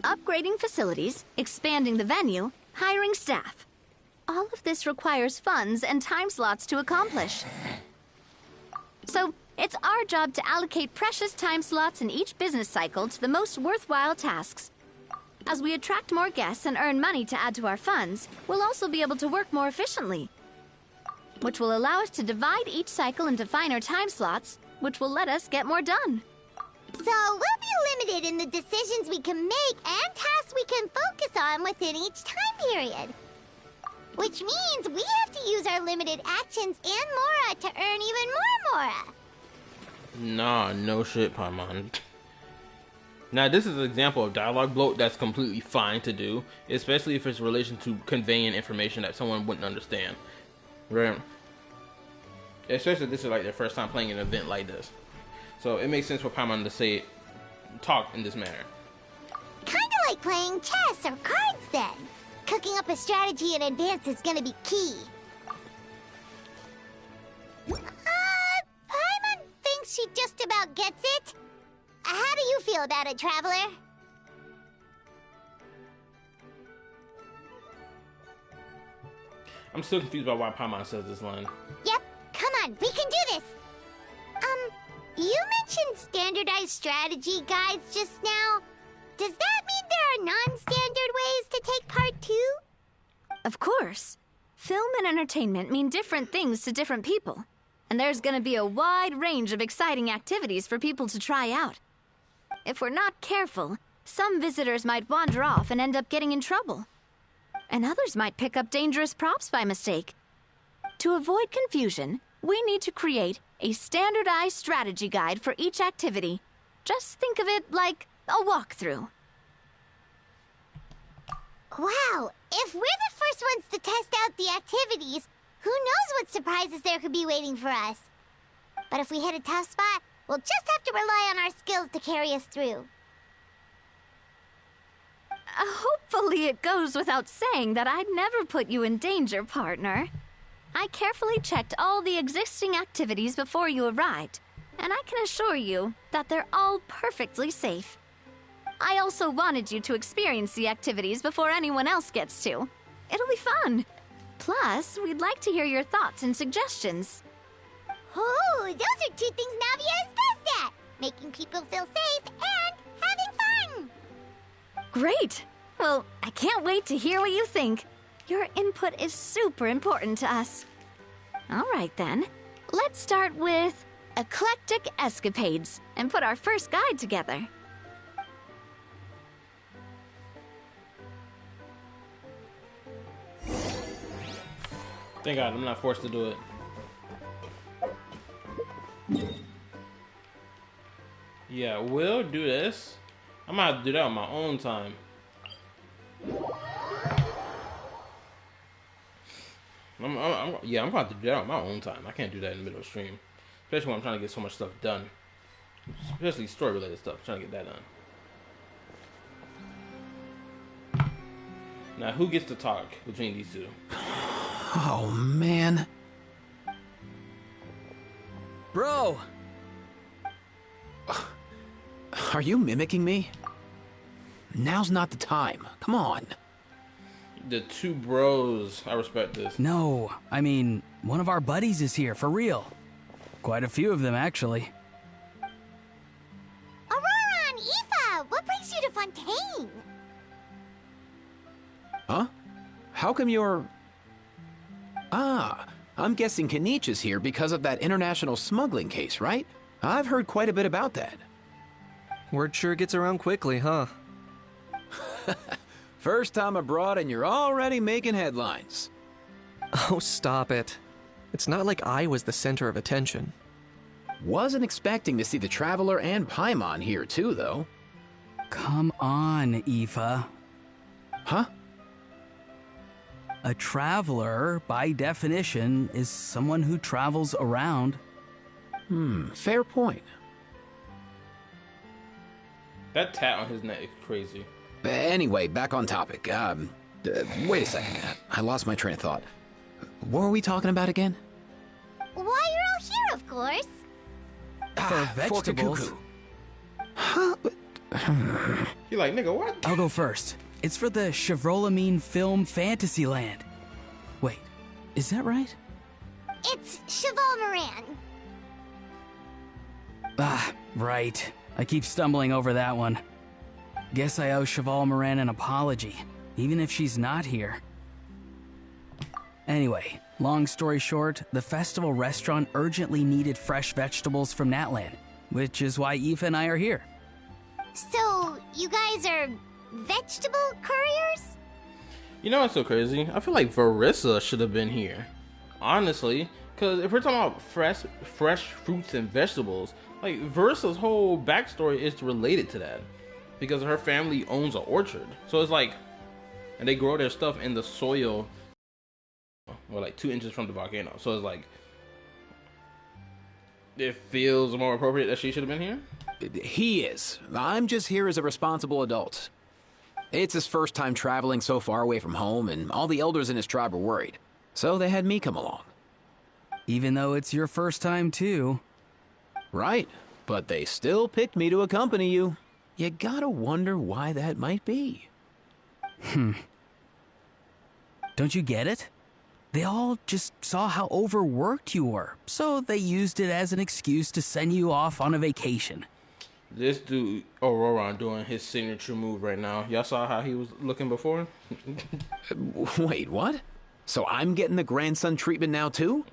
Upgrading facilities, expanding the venue, hiring staff. All of this requires funds and time slots to accomplish. So, it's our job to allocate precious time slots in each business cycle to the most worthwhile tasks. As we attract more guests and earn money to add to our funds, we'll also be able to work more efficiently, which will allow us to divide each cycle into finer time slots, which will let us get more done. So we'll be limited in the decisions we can make and tasks we can focus on within each time period. Which means we have to use our limited actions and Mora to earn even more Mora. Nah, no shit, Paimon. Now, this is an example of dialogue bloat that's completely fine to do, especially if it's in relation to conveying information that someone wouldn't understand. Right? Especially if this is like their first time playing an event like this. So it makes sense for Paimon to talk in this manner. Kinda like playing chess or cards then. Cooking up a strategy in advance is gonna be key. Paimon thinks she just about gets it. How do you feel about it, Traveler? I'm still confused about why Paimon says this line. Yep, come on, we can do this. You mentioned standardized strategy guides just now. Does that mean there are non-standard ways to take part too? Of course. Film and entertainment mean different things to different people. And there's gonna be a wide range of exciting activities for people to try out. If we're not careful, some visitors might wander off and end up getting in trouble. And others might pick up dangerous props by mistake. To avoid confusion, we need to create a standardized strategy guide for each activity. Just think of it like a walkthrough. Wow, if we're the first ones to test out the activities, who knows what surprises there could be waiting for us? But if we hit a tough spot, we'll just have to rely on our skills to carry us through. Hopefully it goes without saying that I'd never put you in danger, partner. I carefully checked all the existing activities before you arrived, and I can assure you that they're all perfectly safe. I also wanted you to experience the activities before anyone else gets to. It'll be fun. Plus, we'd like to hear your thoughts and suggestions. Oh, those are two things Navia is best at. Making people feel safe and having fun. Great! Well, I can't wait to hear what you think. Your input is super important to us. All right then, let's start with Eclectic Escapades and put our first guide together. Thank God I'm not forced to do it. Yeah, we'll do this. I'm gonna have to do that on my own time. I'm gonna have to do that on my own time. I can't do that in the middle of stream. Especially when I'm trying to get so much stuff done. Especially story-related stuff. Trying to get that done. Now, who gets to talk between these two? Oh, man. Bro! Are you mimicking me? Now's not the time. Come on. The two bros. I respect this. No, I mean, one of our buddies is here, for real. Quite a few of them, actually. Aurora and Aoife, what brings you to Fontaine? Huh? How come you're... Ah, I'm guessing Kanich is here because of that international smuggling case, right? I've heard quite a bit about that. Word sure gets around quickly, huh? First time abroad and you're already making headlines. Oh, stop it. It's not like I was the center of attention. Wasn't expecting to see the Traveler and Paimon here too, though. Come on, Aoife. Huh? A traveler, by definition, is someone who travels around. Fair point. That tat on his neck is crazy. Anyway, back on topic. Wait a second. I lost my train of thought. What were we talking about again? Why, you're all here, of course. For vegetables. Huh? You're like, nigga, what? I'll go first. It's for the Chevrolamine Film Fantasyland. Wait, is that right? It's Cheval Moran. Ah, right. I keep stumbling over that one. Guess I owe Cheval Moran an apology, even if she's not here. Anyway, long story short, the festival restaurant urgently needed fresh vegetables from Natlan, which is why Aoife and I are here. So, you guys are vegetable couriers? You know what's so crazy? I feel like Verissa should have been here. Honestly, because if we're talking about fresh fruits and vegetables, like Verissa's whole backstory is related to that. Because her family owns an orchard. So it's like, and they grow their stuff in the soil, well, like 2 inches from the volcano. So it's like, it feels more appropriate that she should have been here. He is. I'm just here as a responsible adult. It's his first time traveling so far away from home, and all the elders in his tribe were worried. So they had me come along. Even though it's your first time too. Right, but they still picked me to accompany you. You gotta wonder why that might be. Don't you get it? They all just saw how overworked you were, so they used it as an excuse to send you off on a vacation. This dude, Auroron, doing his signature move right now. Y'all saw how he was looking before? Wait, what? So I'm getting the grandson treatment now too?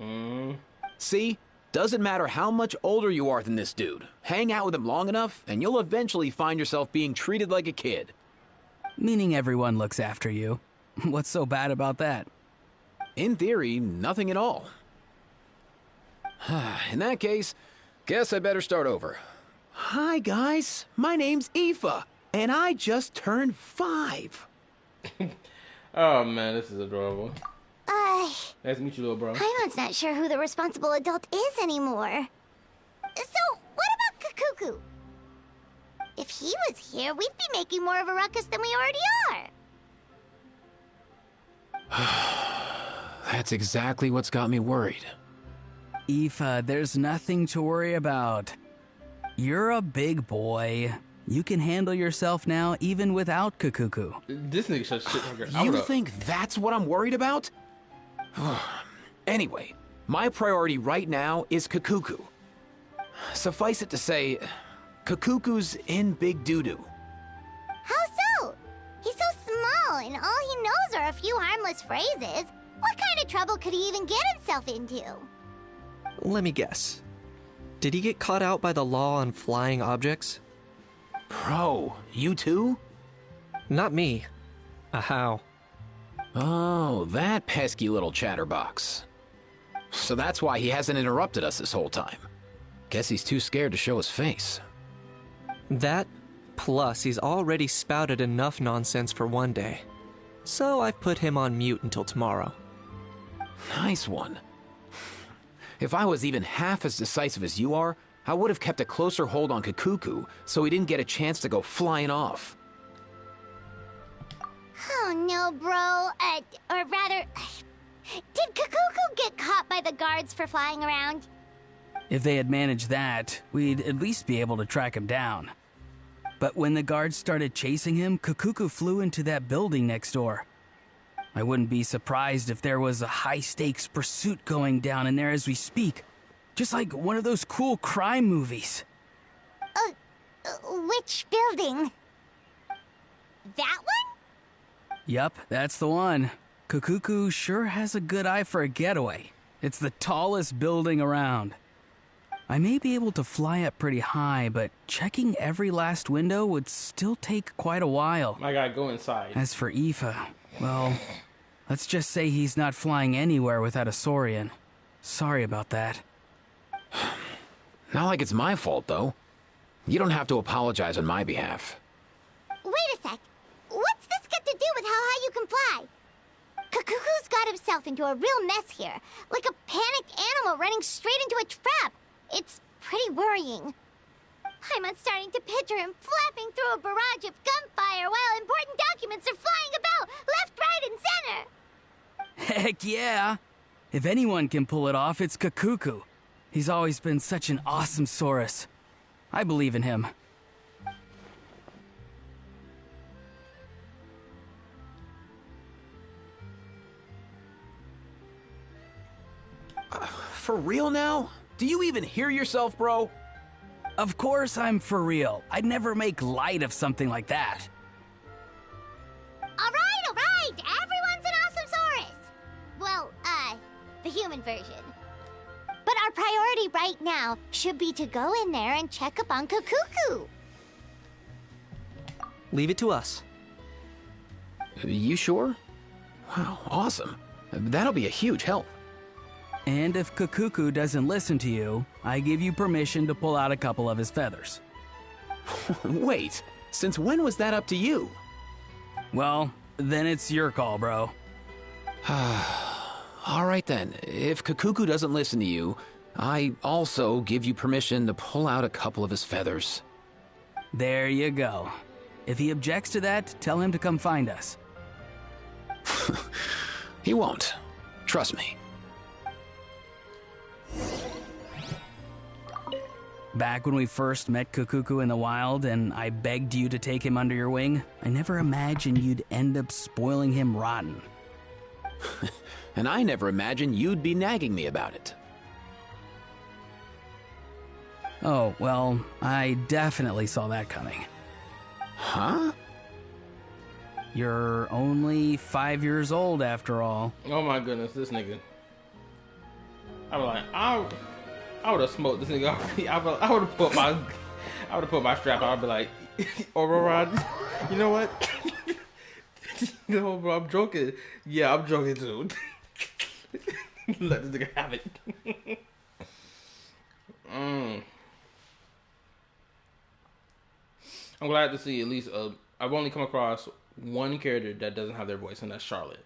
See? Doesn't matter how much older you are than this dude. Hang out with him long enough, and you'll eventually find yourself being treated like a kid. Meaning everyone looks after you. What's so bad about that? In theory, nothing at all. In that case, guess I better start over. Hi, guys. My name's Aoife, and I just turned 5. Oh, man, this is adorable. Nice to meet you, little bro. Paimon's not sure who the responsible adult is anymore. So, what about Kakuku? If he was here, we'd be making more of a ruckus than we already are. That's exactly what's got me worried. Aoife, there's nothing to worry about. You're a big boy. You can handle yourself now even without Kakuku. This nigga such shit talker. You think that's what I'm worried about? Anyway, my priority right now is Kakuku. Suffice it to say, Kakuku's in big doo-doo. How so? He's so small, and all he knows are a few harmless phrases. What kind of trouble could he even get himself into? Let me guess. Did he get caught out by the law on flying objects? Bro, you too? Not me. How? Oh, that pesky little chatterbox. So that's why he hasn't interrupted us this whole time. Guess he's too scared to show his face. That, plus he's already spouted enough nonsense for one day. So I've put him on mute until tomorrow. Nice one. If I was even half as decisive as you are, I would have kept a closer hold on Kakuku so he didn't get a chance to go flying off. Oh no, bro. Or rather, did Kakuku get caught by the guards for flying around? If they had managed that, we'd at least be able to track him down. But when the guards started chasing him, Kakuku flew into that building next door. I wouldn't be surprised if there was a high-stakes pursuit going down in there as we speak. Just like one of those cool crime movies. Which building? That one? Yup, that's the one. Kakuku sure has a good eye for a getaway. It's the tallest building around. I may be able to fly up pretty high, but checking every last window would still take quite a while. I gotta go inside. As for Aoife, well, let's just say he's not flying anywhere without a Saurian. Sorry about that. Not like it's my fault, though. You don't have to apologize on my behalf. Wait a sec. What's this got to do with how high you can fly? Kakuku's got himself into a real mess here. Like a panicked animal running straight into a trap. It's pretty worrying. I'm starting to picture him flapping through a barrage of gunfire while important documents are flying about left, right, and center. Heck yeah! If anyone can pull it off, it's Kakuku. He's always been such an awesome Saurus. I believe in him. for real now? Do you even hear yourself, bro? Of course I'm for real. I'd never make light of something like that. All right, everyone's an awesome Saurus. Well, the human version. But our priority right now should be to go in there and check up on Kukuku. Leave it to us. You sure? Wow, awesome. That'll be a huge help. And if Kukuku doesn't listen to you, I give you permission to pull out a couple of his feathers. Wait, since when was that up to you? Well, then it's your call, bro. All right then, if Kukuku doesn't listen to you, I also give you permission to pull out a couple of his feathers. There you go. If he objects to that, tell him to come find us. He won't. Trust me. Back when we first met Kukuku in the wild and I begged you to take him under your wing, I never imagined you'd end up spoiling him rotten. And I never imagined you'd be nagging me about it. Oh, well, I definitely saw that coming. Huh? You're only 5 years old after all. Oh my goodness, this nigga. I was like, I would have smoked this nigga already. I would have put my strap out. I'd be like, Aurora, you know what? No, bro, I'm joking. Yeah, I'm joking too. Let this nigga have it. I'm glad to see at least I've only come across one character that doesn't have their voice, and that's Charlotte.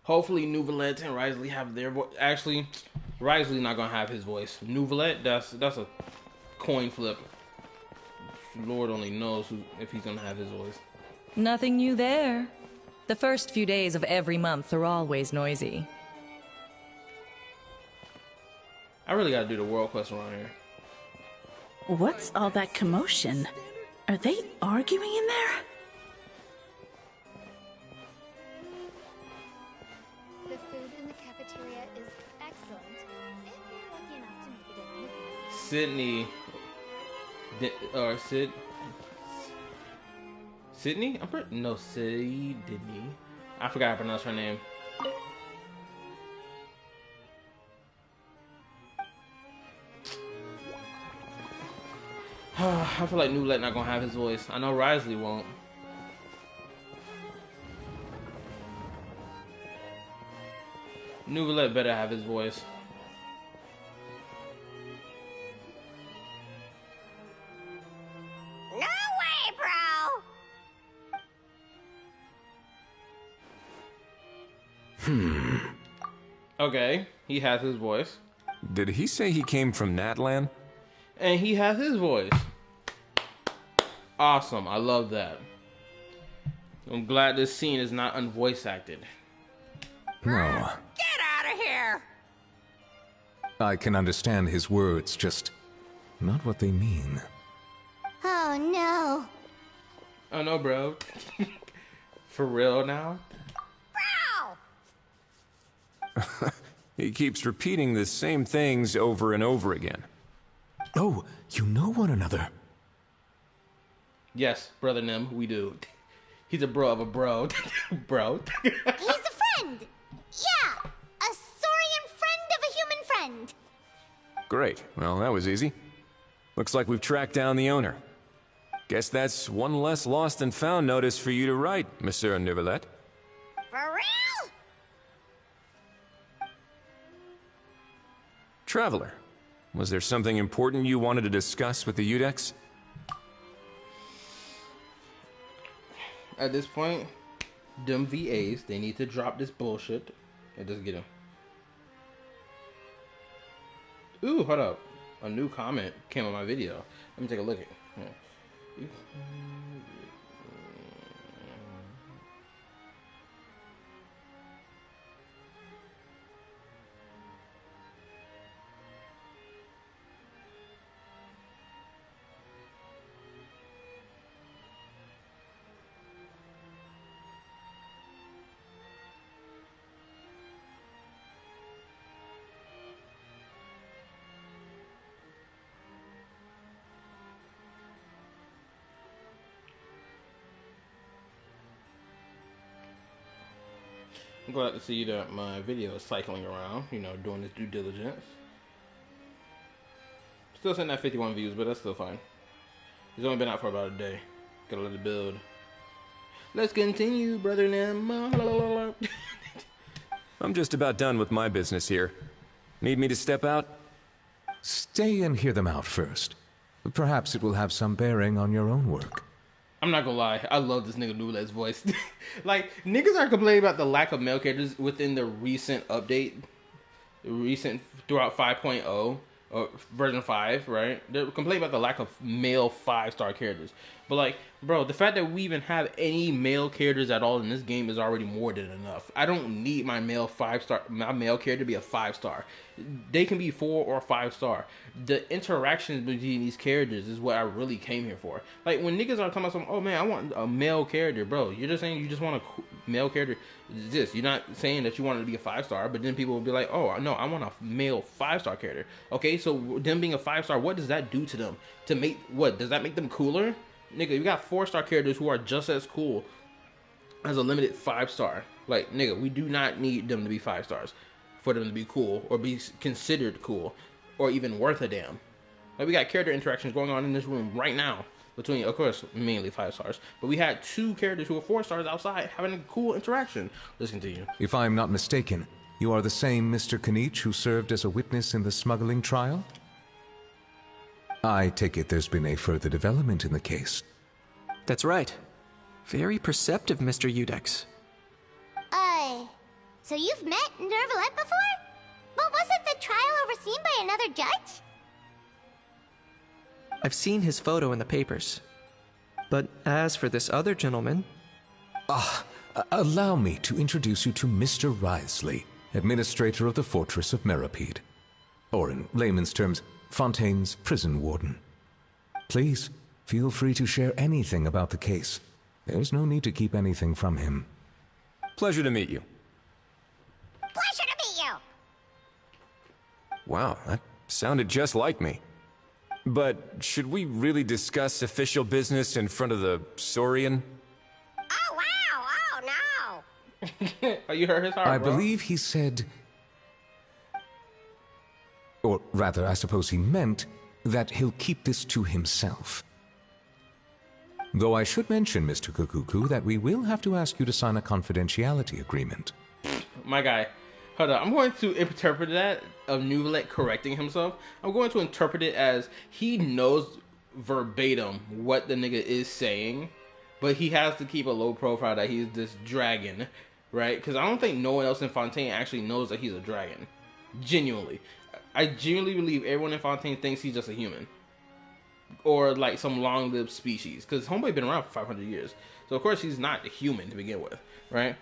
Hopefully, Nouvelette and Risley have their voice. Actually, Risley's not gonna have his voice. Nouvelette, that's a coin flip. Lord only knows if he's gonna have his voice. Nothing new there. The first few days of every month are always noisy. I really gotta do the world quest around here. What's all that commotion? Are they arguing in there? The food in the cafeteria is excellent, if you're lucky enough to make it in. Sydney, Sydney? No, Sydney. I forgot how to pronounce her name. I feel like Nouvelette not gonna have his voice. I know Risley won't. Nouvelette better have his voice. No way, bro! Okay, he has his voice. Did he say he came from Natlan? And he has his voice. Awesome, I love that. I'm glad this scene is not unvoice acted. No. Get out of here! I can understand his words, just not what they mean. Oh no. Oh no, bro. For real now? Bro! He keeps repeating the same things over and over again. Oh, you know one another. Yes, Brother Nim, we do. He's a bro of a bro. Bro. He's a friend! Yeah! A saurian friend of a human friend! Great. Well, that was easy. Looks like we've tracked down the owner. Guess that's one less lost and found notice for you to write, Monsieur Nouvelette. For real? Traveler, was there something important you wanted to discuss with the Udex? At this point, them VAs, they need to drop this bullshit and just get him. Ooh, hold up. A new comment came on my video. Let me take a look at it. I'm glad to see that my video is cycling around, you know, doing this due diligence. Still sitting at 51 views, but that's still fine. It's only been out for about a day. Gotta let it build. Let's continue, brother. I'm just about done with my business here. Need me to step out? Stay and hear them out first. Perhaps it will have some bearing on your own work. I'm not gonna lie, I love this nigga Nulet's voice. Like, niggas are complaining about the lack of male characters within the recent update. Throughout 5.0, or version 5, right? They're complaining about the lack of male 5-star characters. But like, bro, the fact that we even have any male characters at all in this game is already more than enough. I don't need my male character to be a 5-star. They can be 4 or 5-star. The interactions between these characters is what I really came here for. Like, when niggas are talking about something, oh man, I want a male character, bro. You're just saying you just want a male character. You're not saying that you want it to be a 5-star, but then people will be like, oh no, I want a male 5-star character. Okay, so them being a 5-star, what does that do to them? Does that make them cooler? Nigga, you got 4-star characters who are just as cool as a limited 5-star. Like, nigga, we do not need them to be 5-stars for them to be cool or be considered cool or even worth a damn. Like, we got character interactions going on in this room right now between, of course, mainly 5-stars, but we had 2 characters who were 4-stars outside having a cool interaction. Let's continue. If I'm not mistaken, you are the same Mr. Kanich who served as a witness in the smuggling trial? I take it there's been a further development in the case. That's right. Very perceptive, Mr. Udex. So you've met Nervalette before? But wasn't the trial overseen by another judge? I've seen his photo in the papers. But as for this other gentleman... Allow me to introduce you to Mr. Wriothesley, administrator of the Fortress of Meripede. Or in layman's terms, Fontaine's prison warden. Please, feel free to share anything about the case. There's no need to keep anything from him. Pleasure to meet you. Pleasure to meet you! Wow, that sounded just like me. But should we really discuss official business in front of the Saurian? Oh, wow! Oh, no! Oh, you heard his heart, I bro. believe he said... Or rather, I suppose he meant that he'll keep this to himself. Though I should mention, Mr. Kukuku, that we will have to ask you to sign a confidentiality agreement. My guy, hold on. I'm going to interpret that of Nuvelette correcting himself. I'm going to interpret it as he knows verbatim what the nigga is saying, but he has to keep a low profile that he's this dragon, right? Because I don't think no one else in Fontaine actually knows that he's a dragon. Genuinely. I genuinely believe everyone in Fontaine thinks he's just a human. Or like some long-lived species. Because Homeboy been around for 500 years. So of course he's not a human to begin with, right?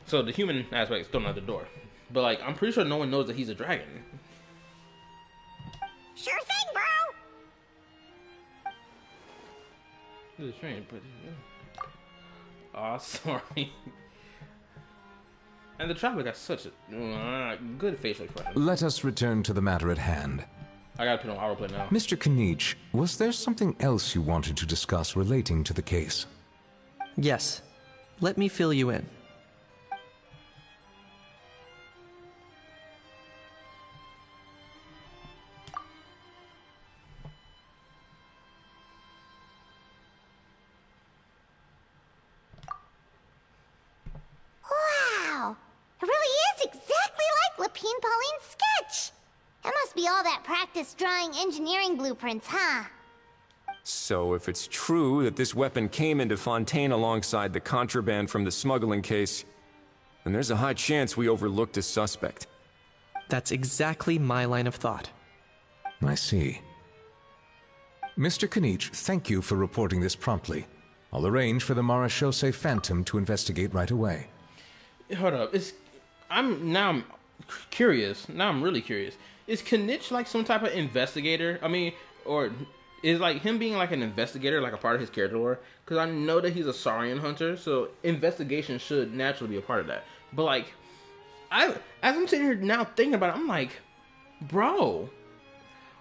So the human aspect is thrown out the door. But like, I'm pretty sure no one knows that he's a dragon. Sure thing, bro! This is strange, but... Aw, sorry. And the traveler got such a good facial expression. Let us return to the matter at hand. I gotta put on autoplay now. Mr. Kanich, was there something else you wanted to discuss relating to the case? Yes. Let me fill you in. Wow! It really is exactly like Lapine Pauline's sketch! That must be all that practice drawing engineering blueprints, huh? So if it's true that this weapon came into Fontaine alongside the contraband from the smuggling case, then there's a high chance we overlooked a suspect. That's exactly my line of thought. I see. Mr. Kanich, thank you for reporting this promptly. I'll arrange for the Marechaussee Phantom to investigate right away. Hold up. I'm curious. Now I'm really curious. Is Kanich like some type of investigator? I mean, or is like him being like an investigator like a part of his character lore? Because I know that he's a Saurian hunter, so investigation should naturally be a part of that. But like, as I'm sitting here now thinking about it, I'm like, bro,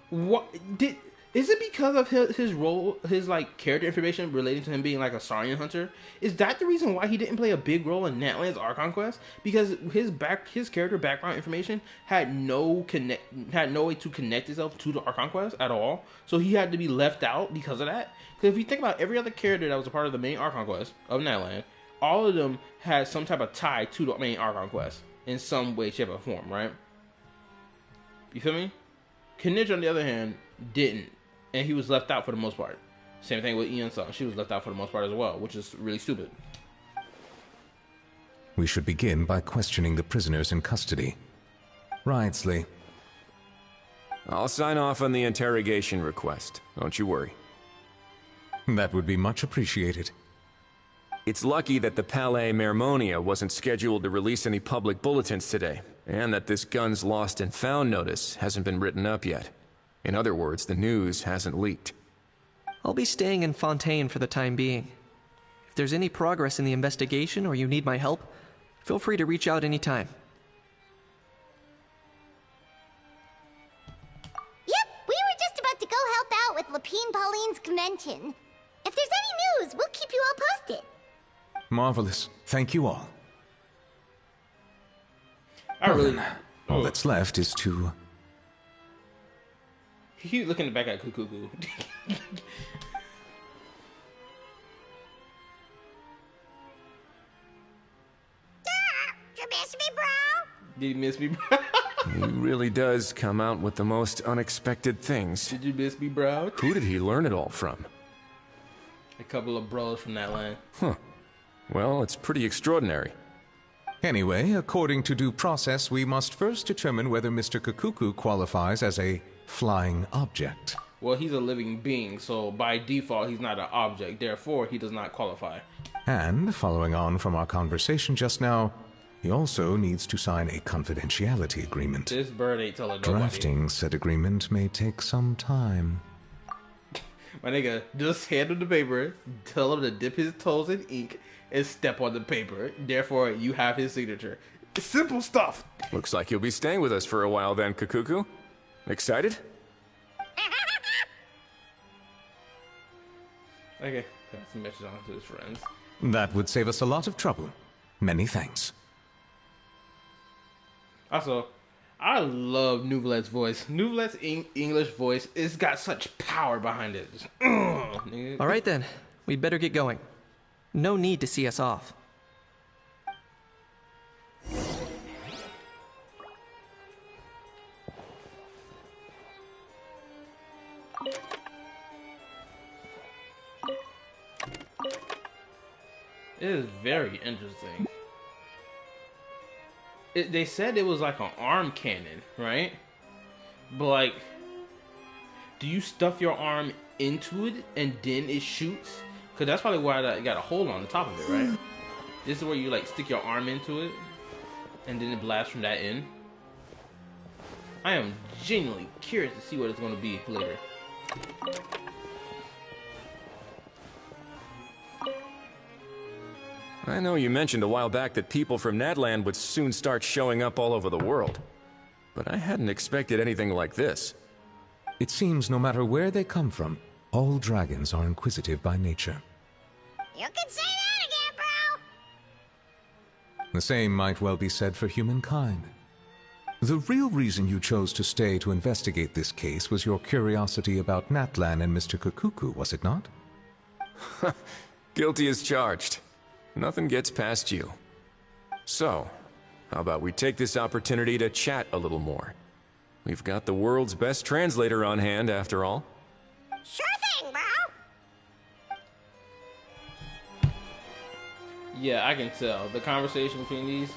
what did Is it because of his role, his like character information relating to him being like a Saurian hunter? Is that the reason why he didn't play a big role in Natlan's Archon Quest? Because his character background information had no way to connect itself to the Archon Quest at all. So he had to be left out because of that. Because if you think about every other character that was a part of the main Archon Quest of Natlan, all of them had some type of tie to the main Archon Quest in some way, shape, or form, right? You feel me? Kinich, on the other hand, didn't. And he was left out for the most part. Same thing with Ian Sung. She was left out for the most part as well, which is really stupid. We should begin by questioning the prisoners in custody. Wriothesley. I'll sign off on the interrogation request. Don't you worry. That would be much appreciated. It's lucky that the Palais Mermonia wasn't scheduled to release any public bulletins today, and that this guns lost and found notice hasn't been written up yet. In other words, the news hasn't leaked. I'll be staying in Fontaine for the time being. If there's any progress in the investigation or you need my help, feel free to reach out anytime. Yep, we were just about to go help out with Lapine Pauline's convention. If there's any news, we'll keep you all posted. Marvelous. Thank you all. All that's left is to... He looking back at Kukuku. Did you miss me, bro? Did you miss me, bro? He really does come out with the most unexpected things. Did you miss me, bro? Who did he learn it all from? A couple of bros from that land. Huh. Well, it's pretty extraordinary. Anyway, according to due process, we must first determine whether Mr. Kukuku qualifies as a flying object. Well, he's a living being, so by default, he's not an object. Therefore, he does not qualify. And, following on from our conversation just now, he also needs to sign a confidentiality agreement. This bird ain't telling nobody. Drafting said agreement may take some time. My nigga, just hand him the paper, tell him to dip his toes in ink, and step on the paper. Therefore, you have his signature. Simple stuff. Looks like you'll be staying with us for a while then, Kukuku. Excited? Okay, pass the message on to his friends. That would save us a lot of trouble. Many thanks. Also, I love Nouvelette's voice. Nouvelette's English voice, it's got such power behind it. Just, all right then, we'd better get going. No need to see us off. It is very interesting. They said it was like an arm cannon, right? But like, do you stuff your arm into it and then it shoots? Because that's probably why it got a hole on the top of it, right? This is where you like stick your arm into it and then it blasts from that end. I am genuinely curious to see what it's going to be later. I know you mentioned a while back that people from Natlan would soon start showing up all over the world. But I hadn't expected anything like this. It seems no matter where they come from, all dragons are inquisitive by nature. You can say that again, bro! The same might well be said for humankind. The real reason you chose to stay to investigate this case was your curiosity about Natlan and Mr. Kukuku, was it not? Guilty as charged. Nothing gets past you. So, how about we take this opportunity to chat a little more? We've got the world's best translator on hand, after all. Sure thing, bro! Yeah, I can tell. The conversation between these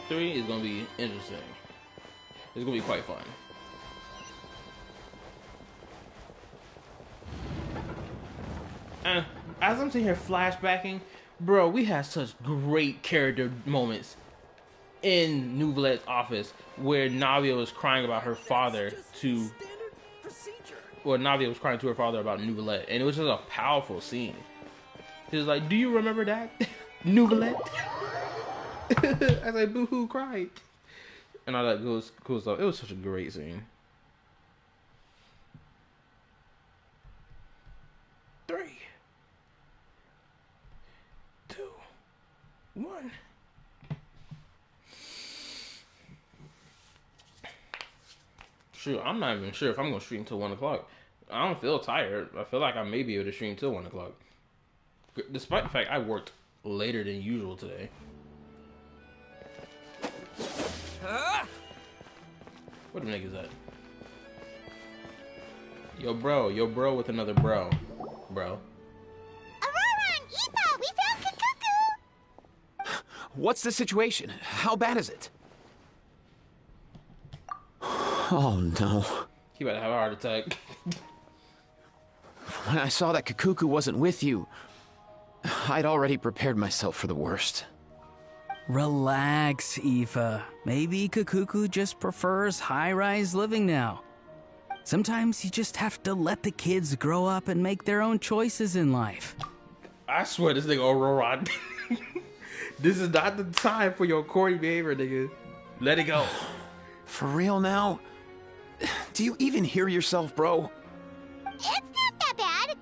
three is going to be interesting. It's going to be quite fun. And as I'm sitting here flashbacking, bro, we had such great character moments in Nouvelette's office where Navia was crying about her father to... Well, Navia was crying to her father about Nouvelette, and it was just a powerful scene. He was like, do you remember that? Nouvelette? I was like, boo-hoo, cried. And all that cool stuff. It was such a great scene. One. Shoot, I'm not even sure if I'm gonna stream till 1 o'clock. I don't feel tired. I feel like I may be able to stream till 1 o'clock. Despite the fact I worked later than usual today. What the nigga is that? Yo bro with another bro. Bro. Aurora and Aoife, we found Kakuku! What's the situation? How bad is it? Oh no. He about to have a heart attack. When I saw that Kakuku wasn't with you, I'd already prepared myself for the worst. Relax, Aoife. Maybe Kakuku just prefers high-rise living now. Sometimes you just have to let the kids grow up and make their own choices in life. I swear this nigga Aurora. This is not the time for your corny behavior, nigga. Let it go. For real now? Do you even hear yourself, bro? It's not that bad.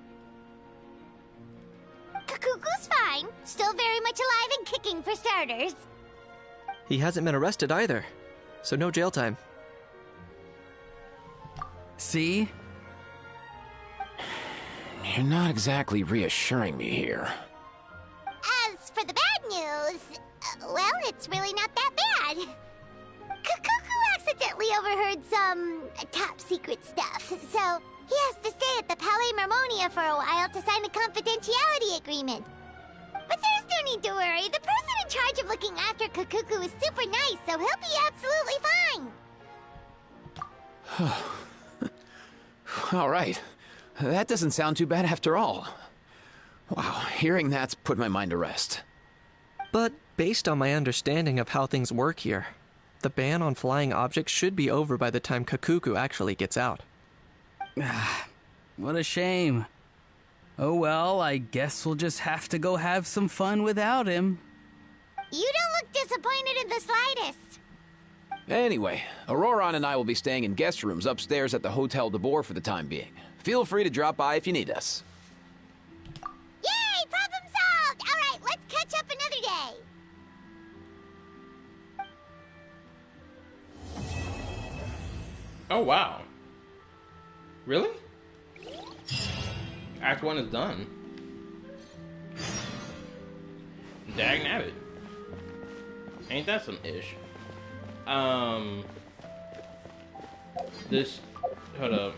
Kakuku's fine. Still very much alive and kicking for starters. He hasn't been arrested either, so no jail time. See? You're not exactly reassuring me here. As for the bad news, well, it's really not that bad. Kakuku accidentally overheard some top secret stuff, so he has to stay at the Palais Mermonia for a while to sign a confidentiality agreement. But there's no need to worry. The person in charge of looking after Kakuku is super nice, so he'll be absolutely fine. All right. That doesn't sound too bad after all. Wow, hearing that's put my mind to rest. But based on my understanding of how things work here, the ban on flying objects should be over by the time Kakuku actually gets out. What a shame. Oh well, I guess we'll just have to go have some fun without him. You don't look disappointed in the slightest. Anyway, Auroron and I will be staying in guest rooms upstairs at the Hotel de Boer for the time being. Feel free to drop by if you need us. Yay! Problem solved! Alright, let's catch up another day. Oh wow. Really? Act 1 is done. Dag nabbit. Ain't that some ish? This. Hold up.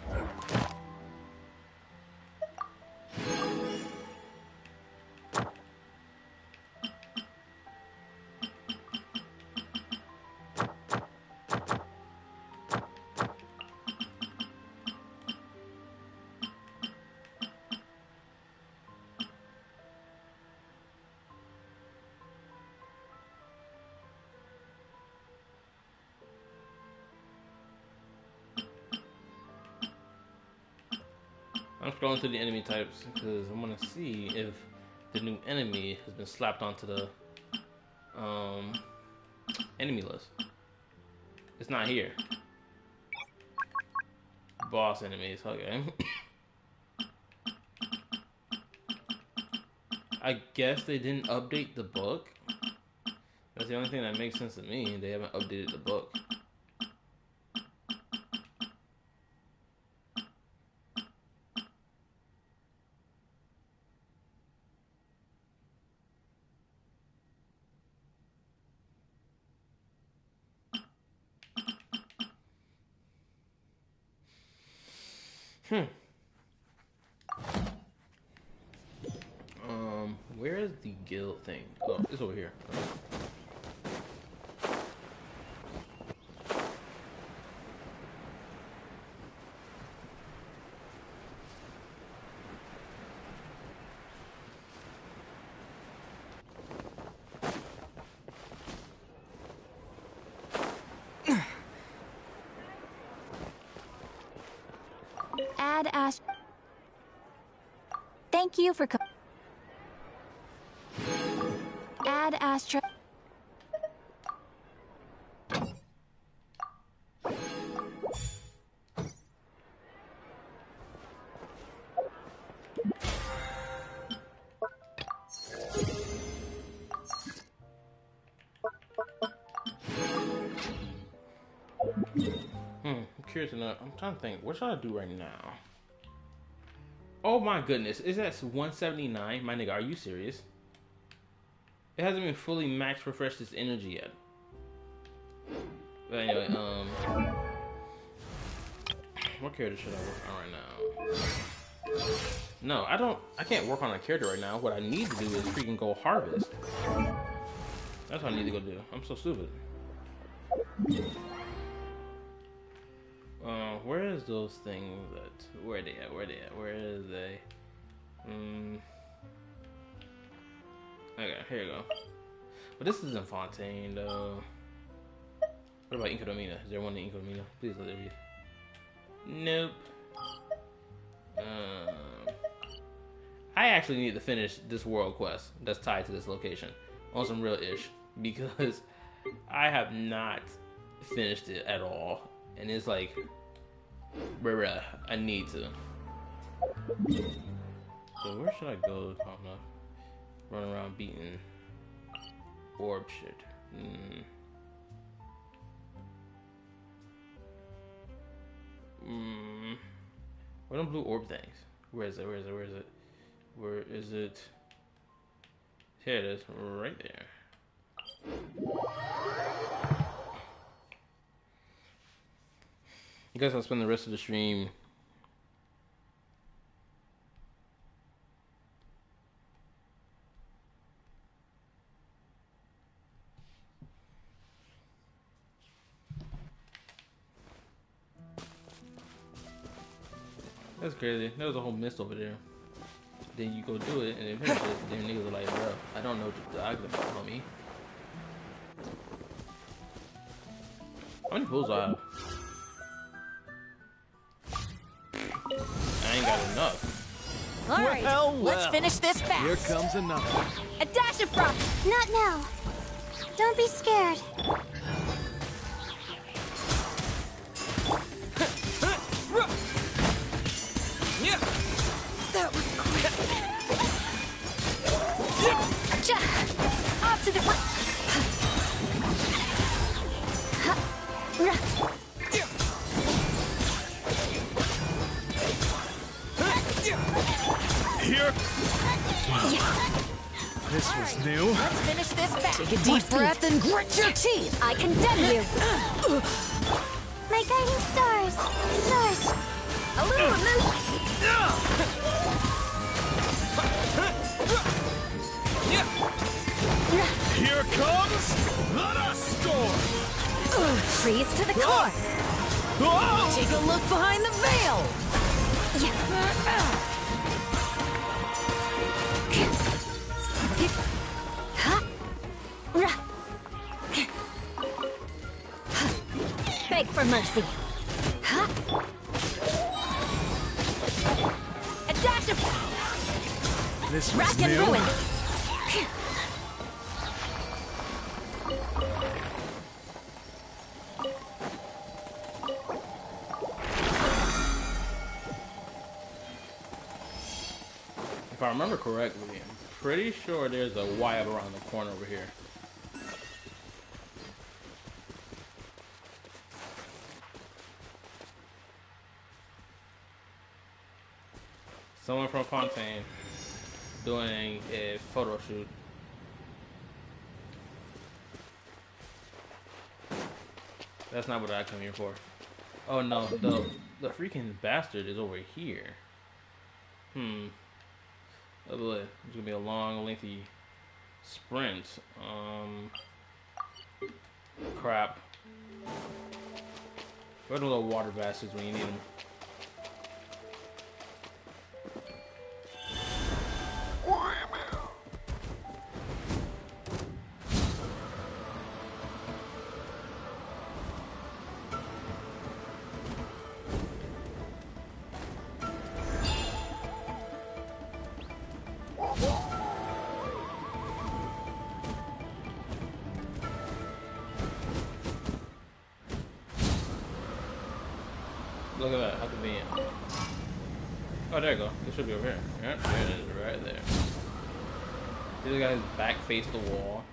I'm scrolling through the enemy types because I want to see if the new enemy has been slapped onto the enemy list. It's not here. Boss enemies, okay. I guess they didn't update the book. That's the only thing that makes sense to me. They haven't updated the book. Where is the guild thing? Oh, it's over here. Add Ash. Thank you for Add Astra. I'm curious enough. I'm trying to think. What should I do right now? Oh my goodness. Is that 179? My nigga, are you serious? It hasn't been fully max refreshed its energy yet. But anyway, what character should I work on right now? No, I can't work on a character right now. What I need to do is freaking go harvest. That's what I need to go do. I'm so stupid. Where is those things that, where are they at? Where is they? Okay, here you go. But this isn't Fontaine though. What about Incodomina? Is there one in Incodomina? Please let there be. Nope. I actually need to finish this world quest that's tied to this location on some real ish, because I have not finished it at all, and it's like, bruh, I need to. So where should I go? I don't know. Run around beating orb shit. Where are them blue orb things? Where is it? Where is it? Where is it? Where is it? Here it is, right there. I guess I'll spend the rest of the stream That's crazy. There was a whole mist over there. Then you go do it, and then finish it. Then niggas are like, bro, I don't know what to talk about, homie. How many pulls do I have? I ain't got enough. All right, let's finish this fast. Here comes another. A dash of frost. Not now. Don't be scared. That was quick. Off to the front. Here. This was new. Let's finish this fast. Take a deep breath and grit your teeth. I condemn you. My guiding stars. Stars. A little remove. Here comes the storm. Freeze to the core. Take a look behind the veil. Beg for mercy. A dash of This was rack and new. ruin. If I remember correctly, I'm pretty sure there's a Y up around the corner over here. Someone from Fontaine doing a photo shoot. That's not what I come here for. Oh no, the freaking bastard is over here. Oh boy, it's gonna be a long, lengthy sprint. Crap. Where are the little water bastards when you need them? Look at that, how convenient. Oh, there you go. It should be over here. Yep, there it is, right there. See the guy's back face the wall.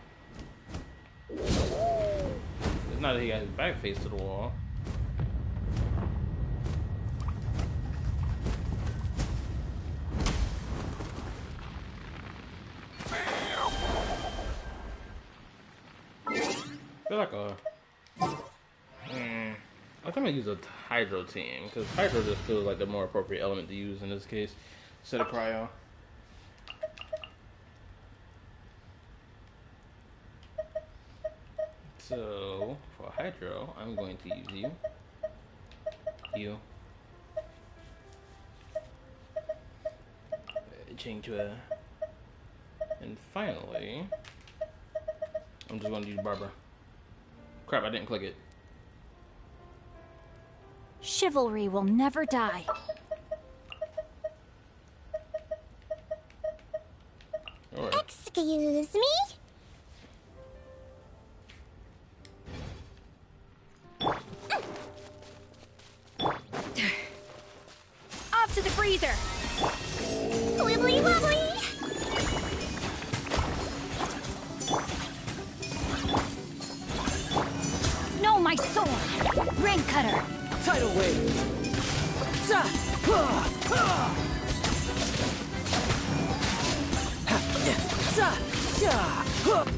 Not that he got his back face to the wall. I feel like I think I'm gonna use a Hydro team because Hydro just feels like the more appropriate element to use in this case instead of Cryo. So for Hydro, I'm going to use you, change to a, and finally, I'm just going to use Barbara. Crap, I didn't click it. Chivalry will never die. Right. Excuse me? Off to the freezer! Wibbly wobbly! No, my sword! Rain cutter! Tidal wave!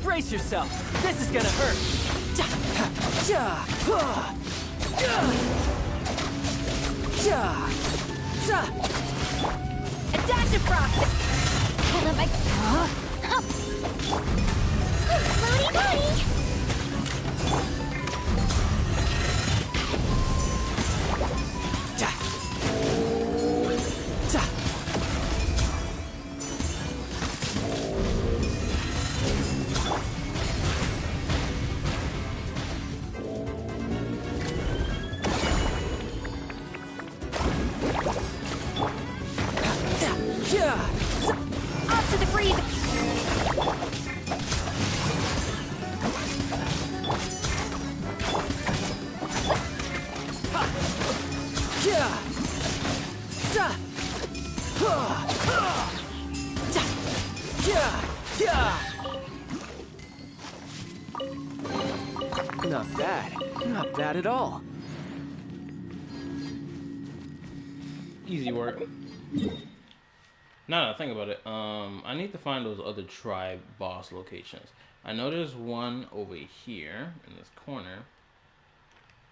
Brace yourself! This is gonna hurt! Adaptive frost! Hold on, my... Floaty floaty! Off to the freezer! Not bad. Not bad at all. Easy work. Now that I think about it, I need to find those other tribe boss locations. I know there's one over here in this corner.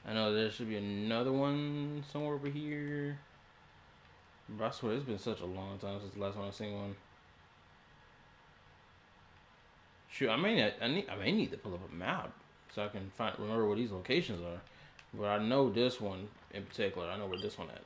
I know there should be another one somewhere over here. But I swear it's been such a long time since the last time I've seen one. Shoot, I may need to pull up a map so I can remember where these locations are. But I know this one in particular. I know where this one at.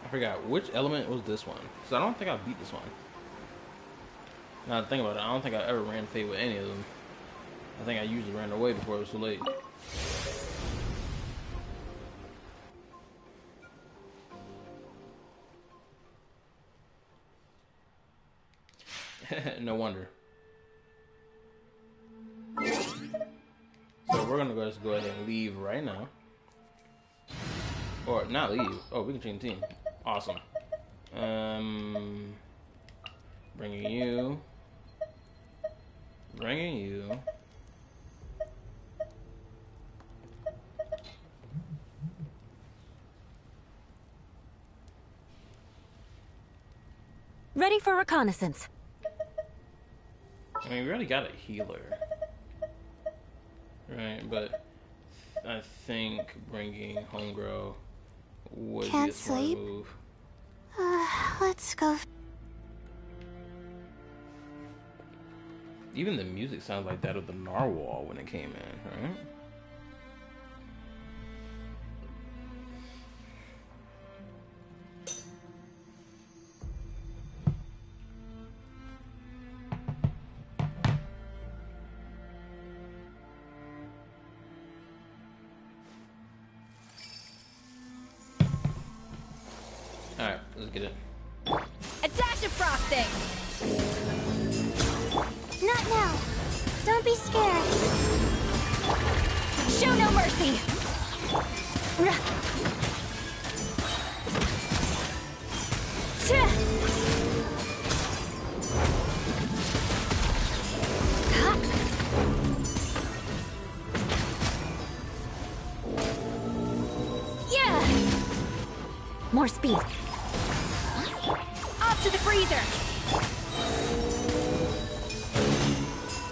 I forgot which element was this one. So I don't think I beat this one. Now to think about it, I don't think I ever ran Fate with any of them. I think I usually ran away before it was too late. No wonder. So we're gonna just go ahead and leave right now. Or not leave. Oh, we can change team. Awesome. Bringing you. Bringing you. Ready for reconnaissance. I mean, we already got a healer. Right, but I think bringing Homegrow would be a smart move. Let's go. Even the music sounds like that of the Narwhal when it came in, right? Let's get it. A dash of frosting! Not now. Don't be scared. Show no mercy! Yeah! More speed. Up to the freezer!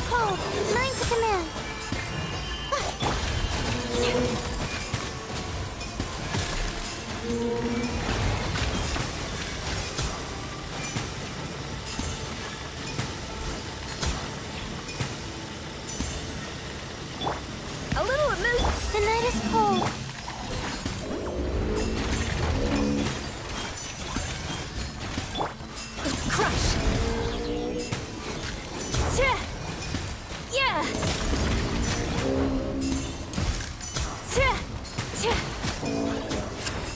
Hold. Mine's a command. A little amuse. The night is cold. Crush! Yeah!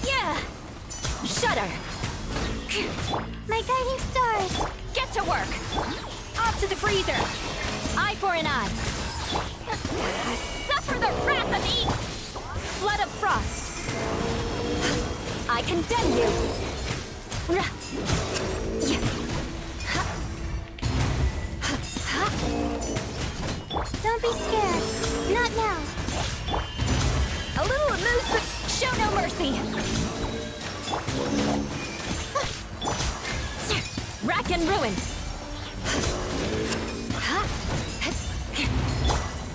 Yeah! Shudder! My guiding stars. Get to work! Off to the freezer! Eye for an eye! Suffer the wrath of Eve! Flood of frost! I condemn you! Don't be scared. Not now. A little amuse, but show no mercy! Rack and ruin!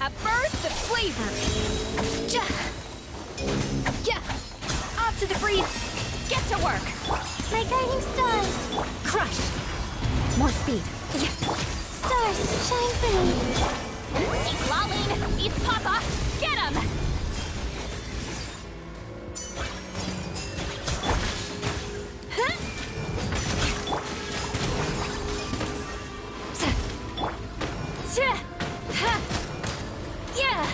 A burst of flavor! Off to the breeze! Get to work! My guiding stars. Crush! More speed! Stars, shine for me. Eat Lolling! Eat Papa! Get him! Yeah!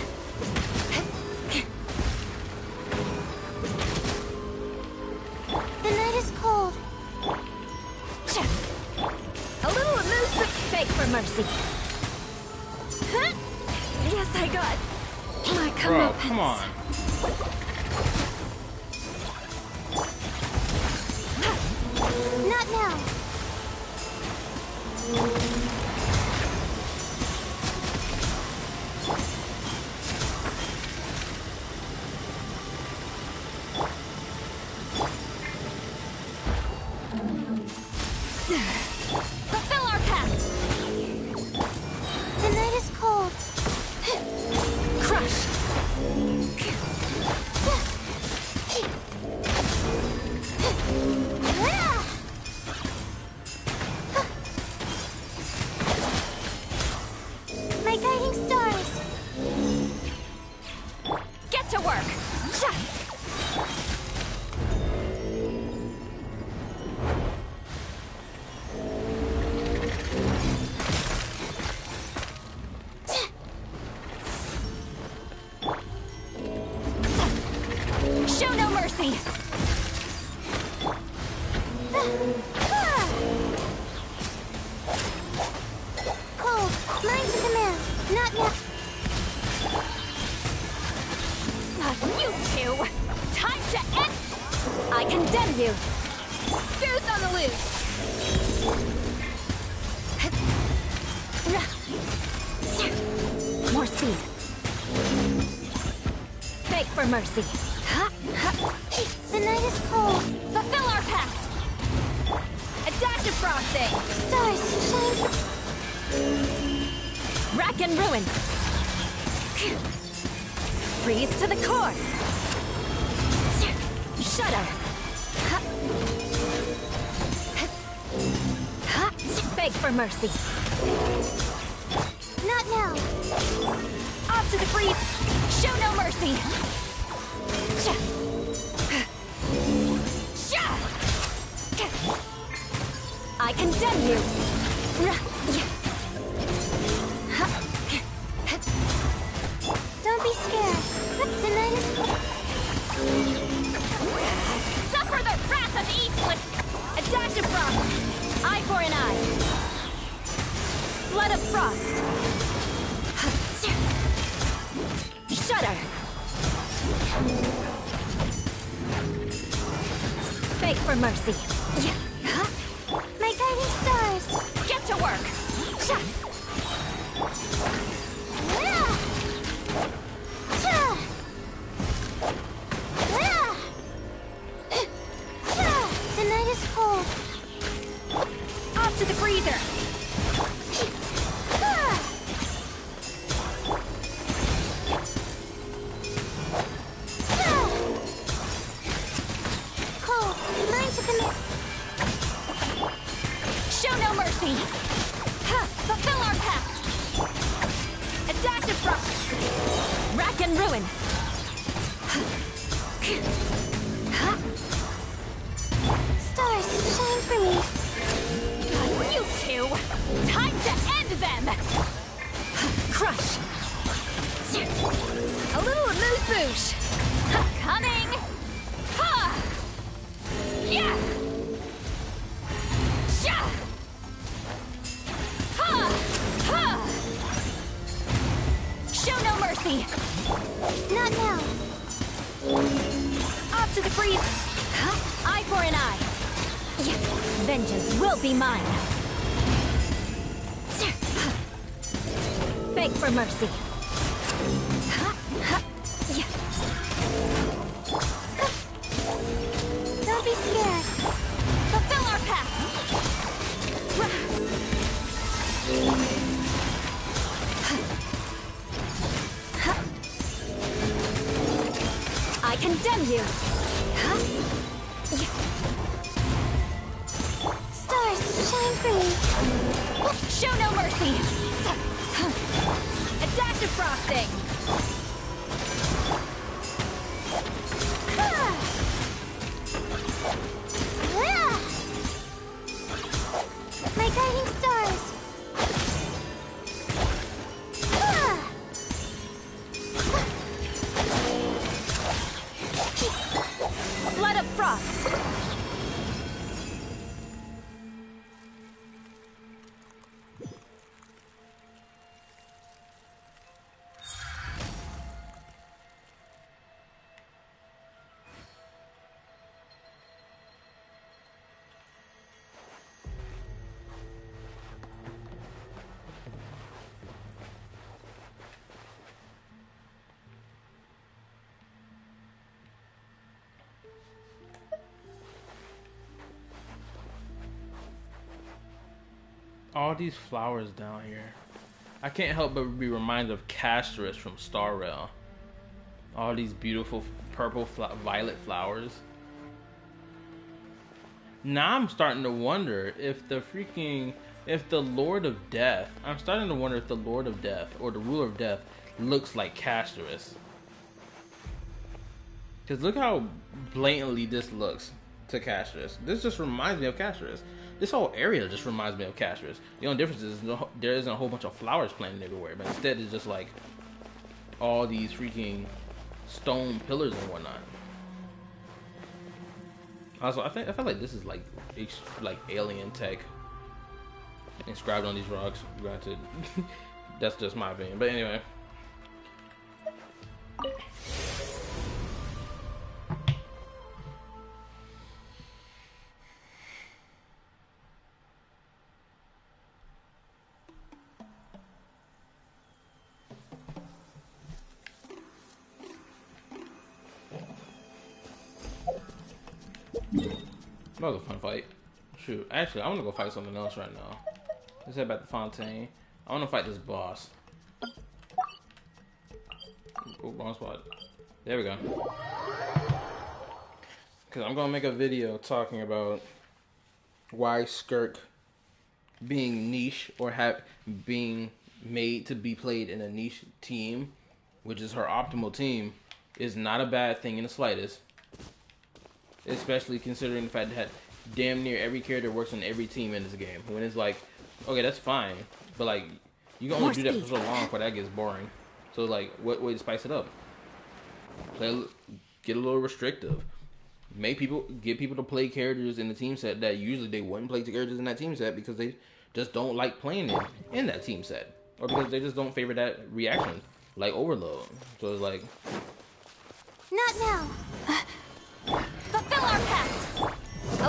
The night is cold. A little amuse, but beg for mercy. Yes, I got my Bro, comeuppance. come on. Not now. Fulfill our pact! The night is cold. Crush! My guiding stars. Get to work! Show no mercy! Cold. Mine's a command. Not now. You two! Time to end! I condemn you! Goose on the loose! More speed! Beg for mercy! The night is cold. Fulfill our pact! A dash of frosting! Stars, shine. Rack and ruin! Freeze to the core! Shudder! Beg for mercy! Not now. Off to the breeze! Show no mercy! I condemn you! Don't be scared. The night is... Suffer the wrath of Eastwood! A for mercy. My guiding stars. Get to work. The night is cold. Off to the freezer. Cold. Mine to the Show no mercy. Fulfill our pact. A dash of frost. Rack and ruin. stars shine for me. You two! Time to end them! Crush! A little amuse-bouche! Coming! Ha! Yeah! Sha! Ha! Ha! Show no mercy! Not now. Off to the freeze! Eye for an eye! Vengeance will be mine! Beg for mercy! Don't be scared. Fulfill our path! I condemn you! Stars shine for me. Show no mercy! A dash of frosting! My guiding stars. Flood of frost! All these flowers down here. I can't help but be reminded of Castris from Star Rail. All these beautiful purple violet flowers. Now I'm starting to wonder if the Lord of Death, or the Ruler of Death looks like Castris. Because look how blatantly this looks to Castris. This just reminds me of Castris. This whole area just reminds me of Castris. The only difference is there isn't a whole bunch of flowers planted everywhere, but instead it's just like all these freaking stone pillars and whatnot. Also, I feel like this is like alien tech inscribed on these rocks. Granted, that's just my opinion. But anyway. That was a fun fight. Shoot, actually, I want to go fight something else right now. Let's head back to Fontaine. I want to fight this boss. Oh, wrong spot. There we go. Because I'm going to make a video talking about why Skirk being niche or being made to be played in a niche team, which is her optimal team, is not a bad thing in the slightest. Especially considering the fact that damn near every character works on every team in this game. When it's like, okay, that's fine, but like, you can only do that for so long before that gets boring. So like, what way to spice it up? Get a little restrictive. Get people to play characters in the team set that usually they wouldn't play characters in that team set because they just don't like playing it in that team set, or because they just don't favor that reaction, like Overload. So it's like, not now. Fulfill our pact! A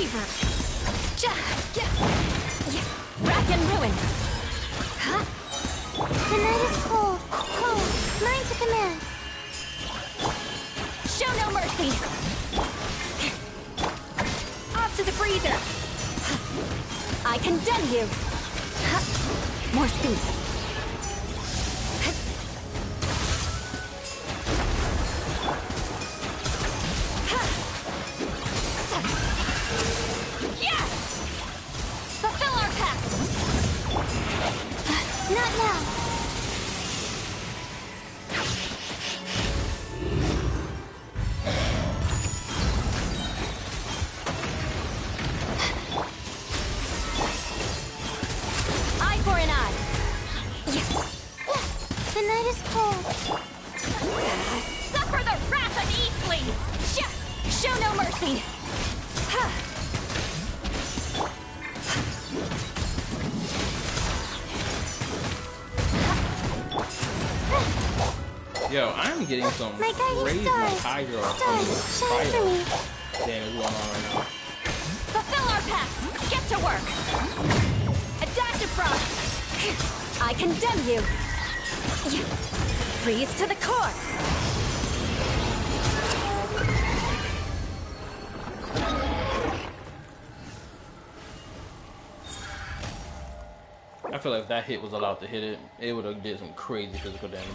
fever. Rack and ruin. Huh? The night is cold. Cold. Mine's a command. Show no mercy. Off to the freezer. I condemn you. More speed. Yes! Fulfill our pact. Not now. Eye for an eye. The night is cold. Suffer the wrath of Eastling. Show no mercy. Yo, I'm getting some My guiding crazy stars. hydro. Stars, shine for me. Damn, what's going on right now? Fulfill our pact. Get to work. Adaptive frost. I condemn you. Freeze to the core. I feel like if that hit was allowed to hit it, it would have did some crazy physical damage.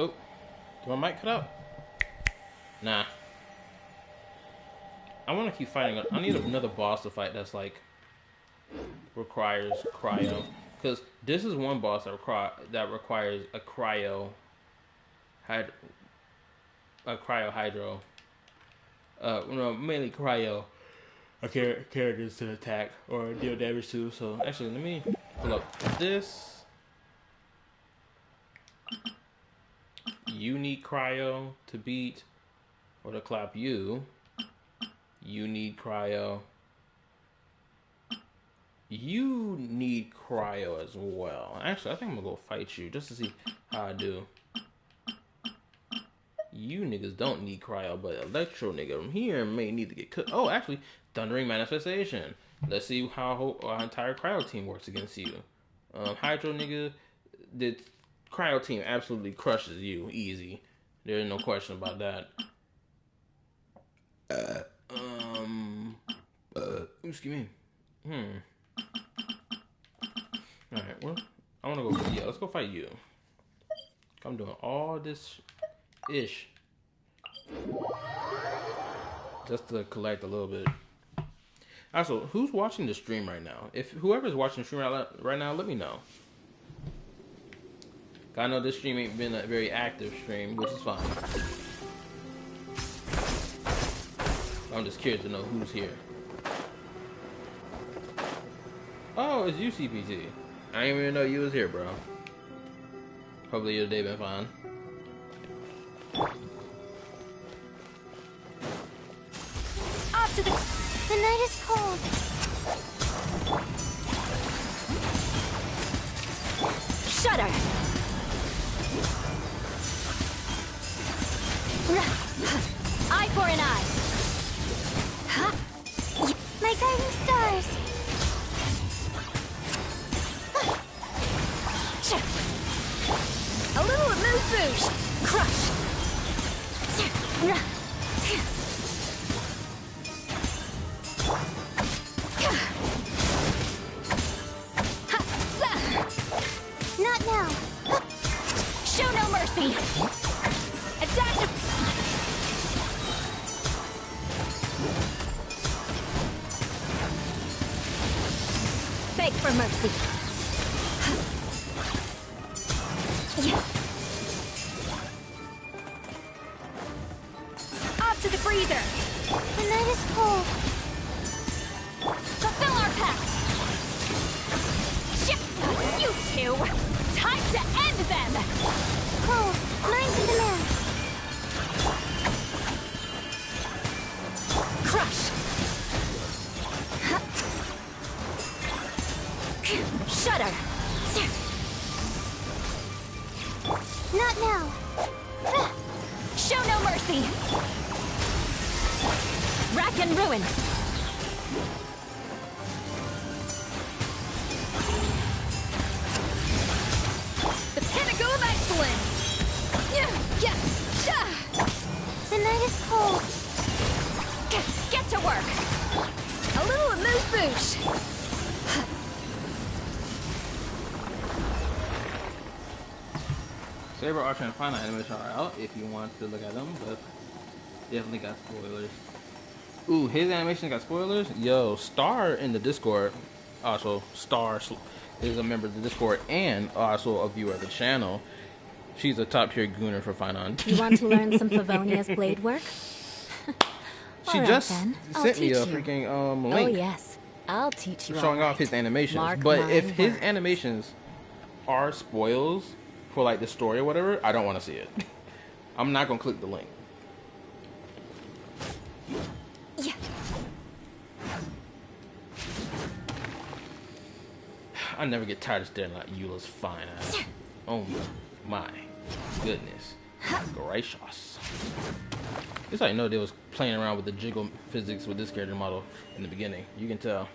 Oh, did my mic cut out? Nah. I want to keep fighting. I need another boss to fight that's like requires cryo, because this is one boss that requires a cryo hydro. No, mainly cryo characters to attack or deal damage to. So actually, let me pull up this. You need cryo to beat or to clap you. You need cryo. You need cryo as well. Actually, I think I'm gonna go fight you just to see how I do. You niggas don't need cryo, but Electro nigga from here may need to get cooked. Oh, actually, Thundering Manifestation. Let's see how our entire cryo team works against you. Hydro nigga, the cryo team absolutely crushes you easy. There's no question about that. Excuse me. Alright, well, I wanna go, yeah, let's go fight you. I'm doing all this ish just to collect a little bit. Also, who's watching the stream right now? If whoever's watching the stream right now, let me know. I know this stream ain't been a very active stream, which is fine. I'm just curious to know who's here. Oh, it's you, CPT. I didn't even know you was here, bro. Hopefully your day been fine. Off to the night is cold. Shudder. Eye for an eye. My guiding stars. A little move boost. Crush. Not now. Show no mercy. Adaptive. Beg for mercy. Off to the freezer. The night is cold. Fulfill our pact. Ship. You. you! Time to end them! Cool. Mine to the moon. Crush! Shudder! Not now. Show no mercy! Rack and ruin! The pinnacle of excellence! The night is cold. Get to work! A little amuse-bouche! Saber, Archer, and Final animation are out if you want to look at them, but definitely got spoilers. Ooh, his animation got spoilers? Yo, Star in the Discord, also Star is a member of the Discord and also a viewer of the channel. She's a top tier gooner for Final. You want to learn some Favonia's blade work? She just sent me a freaking link. Oh yes, I'll teach you. Showing off his animations. Mark But if his words. animations are spoils for like the story or whatever, I don't want to see it. I'm not gonna click the link. Yeah. I never get tired of staring at Eula's fine ass. Oh my goodness gracious. It's like, no, they was playing around with the jiggle physics with this character model in the beginning. You can tell.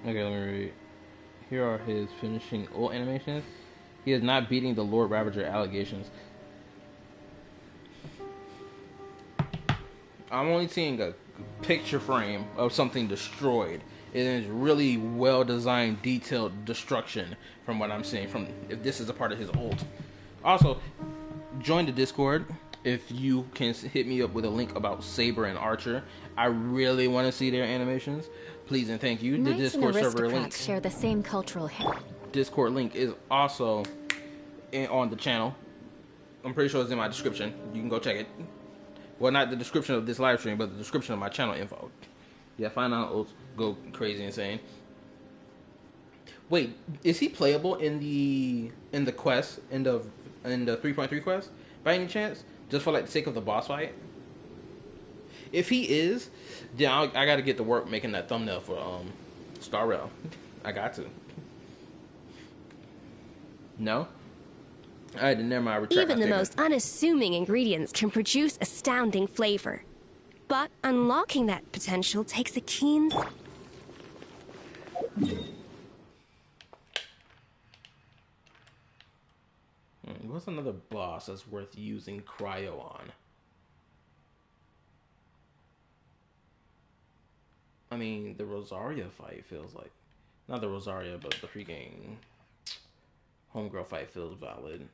Okay, let me read. Here are his finishing ult animations. He is not beating the Lord Ravager allegations. I'm only seeing a picture frame of something destroyed. It is really well designed, detailed destruction from what I'm seeing. From if this is a part of his ult. Also, join the Discord if you can hit me up with a link about Saber and Archer. I really want to see their animations. Please and thank you. The Knights Discord and server link. aristocrats share the same cultural heritage. Discord link is also on the channel. I'm pretty sure it's in my description. You can go check it. Well, not the description of this live stream, but the description of my channel info. Yeah, find out ults go crazy insane. Wait, is he playable in the quest in the 3.3 quest by any chance? Just for like the sake of the boss fight? If he is, then I got to get to work making that thumbnail for Star Rail. I got to. No. Alright, then never mind. Even the most unassuming ingredients can produce astounding flavor. But unlocking that potential takes a keen... What's another boss that's worth using cryo on? I mean, the Rosaria fight feels like... Not the Rosaria, but the freaking... Homegirl fight feels valid.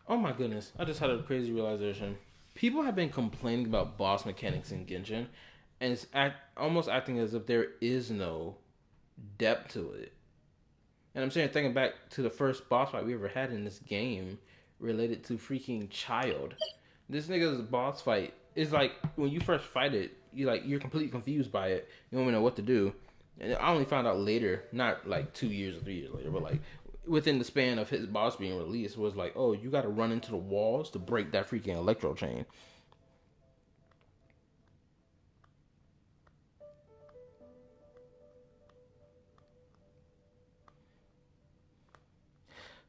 Oh my goodness, I just had a crazy realization. People have been complaining about boss mechanics in Genshin, and it's almost acting as if there is no depth to it. And I'm saying, thinking back to the first boss fight we ever had in this game related to freaking Child. This nigga's boss fight is like, when you first fight it, you're completely confused by it. You don't even know what to do. And I only found out later, not like 2 years or 3 years later, but like within the span of his boss being released, was like, oh, you gotta run into the walls to break that freaking electro chain.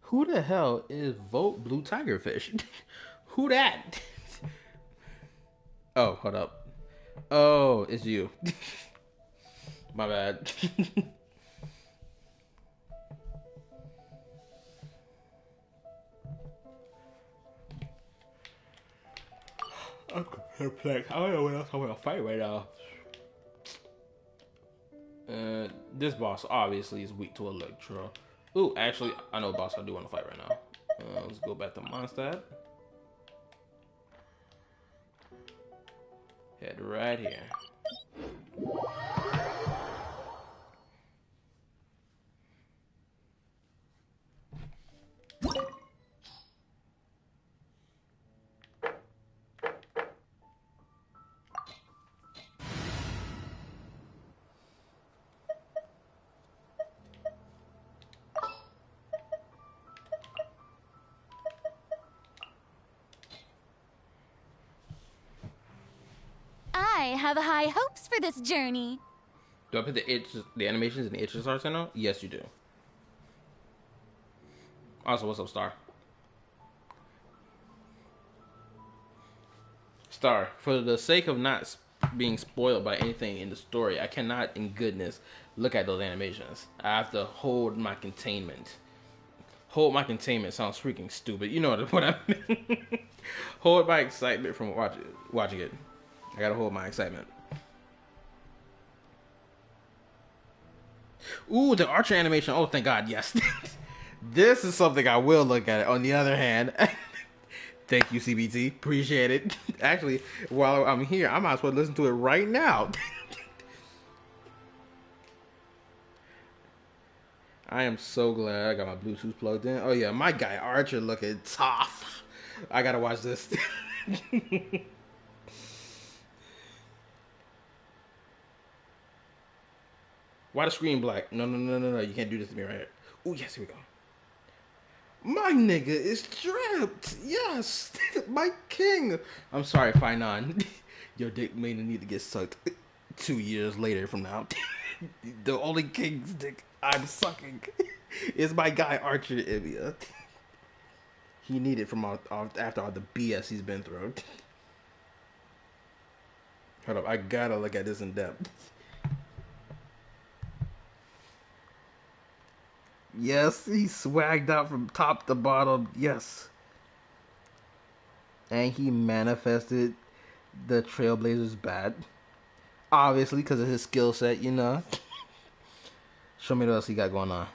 Who the hell is Vote Blue Tigerfish? Who that? Oh, hold up. Oh, it's you. My bad. I'm perplexed. I don't know what else I want to fight right now. This boss obviously is weak to Electro. Ooh, actually, I know a boss I do want to fight right now. Let's go back to Mondstadt. Head right here. have high hopes for this journey. Do I put the animations in the HSR channel? Yes, you do. Also, what's up, Star? Star, for the sake of not being spoiled by anything in the story, I cannot, in goodness, look at those animations. I have to hold my containment. Hold my containment sounds freaking stupid. You know what I mean? Hold my excitement from watching it. I gotta hold my excitement. Ooh, the Archer animation. Oh, thank God, yes. This is something I will look at. On the other hand, thank you, CBT. Appreciate it. Actually, while I'm here, I might as well listen to it right now. I am so glad I got my Bluetooth plugged in. Oh, yeah, my guy Archer looking tough. I gotta watch this. Why the screen black? No. You can't do this to me right here. Oh, yes, here we go. My nigga is trapped. Yes. My king. I'm sorry, Finon. Your dick may need to get sucked 2 years later from now. The only king's dick I'm sucking is my guy Archer Ivia. He needed from after all the BS he's been through. Hold up, I gotta look at this in depth. Yes, he swagged out from top to bottom. Yes. And he manifested the Trailblazers bad. Obviously, because of his skill set, you know. Show me what else he got going on.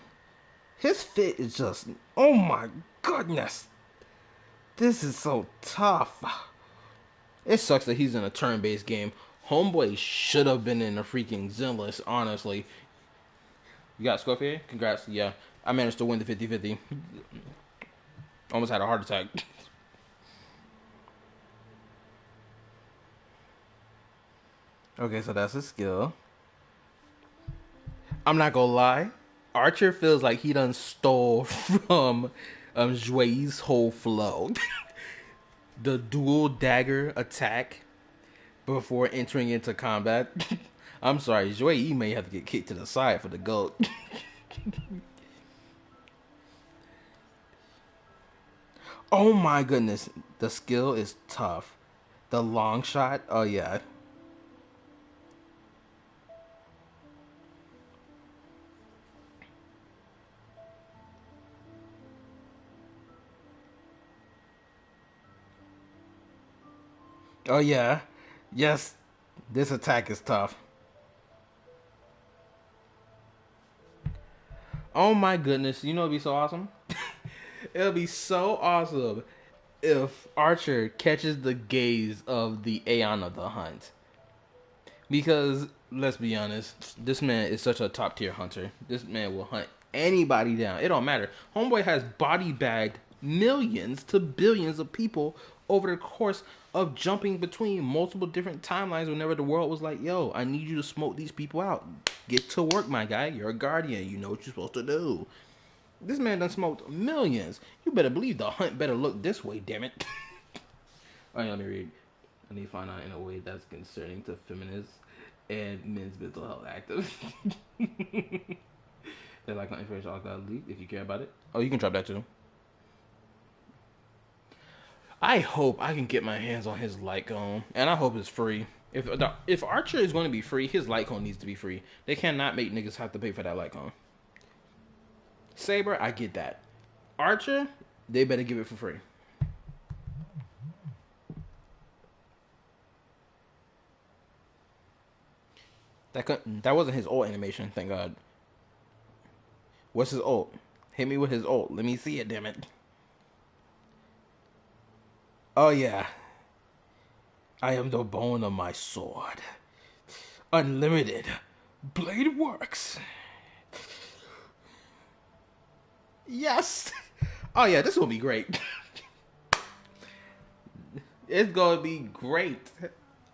His fit is just... Oh my goodness. This is so tough. It sucks that he's in a turn-based game. Homeboy should have been in a freaking Zenless, honestly. You got Scorpio? Congrats. Yeah. I managed to win the 50-50. Almost had a heart attack. Okay, so that's his skill. I'm not gonna lie. Archer feels like he done stole from Jue's whole flow. The dual dagger attack before entering into combat. I'm sorry, Jue may have to get kicked to the side for the GOAT. Oh my goodness, the skill is tough. The long shot, oh yeah. Oh yeah, yes, this attack is tough. Oh my goodness, you know it'd be so awesome? It'll be so awesome if Archer catches the gaze of the Aeon of the Hunt. Because, let's be honest, this man is such a top tier hunter. This man will hunt anybody down. It don't matter. Homeboy has body bagged millions to billions of people over the course of jumping between multiple different timelines whenever the world was like, yo, I need you to smoke these people out. Get to work, my guy. You're a guardian. You know what you're supposed to do. This man done smoked millions. You better believe the hunt better look this way, damn it. Alright, let me read. I need to find out in a way that's concerning to feminists and men's mental health active. They like my information all got leaked if you care about it. Oh, you can drop that too. I hope I can get my hands on his light cone, and I hope it's free. If Archer is going to be free, his light cone needs to be free. They cannot make niggas have to pay for that light cone. Saber, I get that. Archer, they better give it for free. That wasn't his ult animation, thank God. What's his ult? Hit me with his ult. Let me see it, damn it. Oh yeah. I am the bone of my sword. Unlimited. Blade works. Yes. Oh yeah, this will be great. It's gonna be great.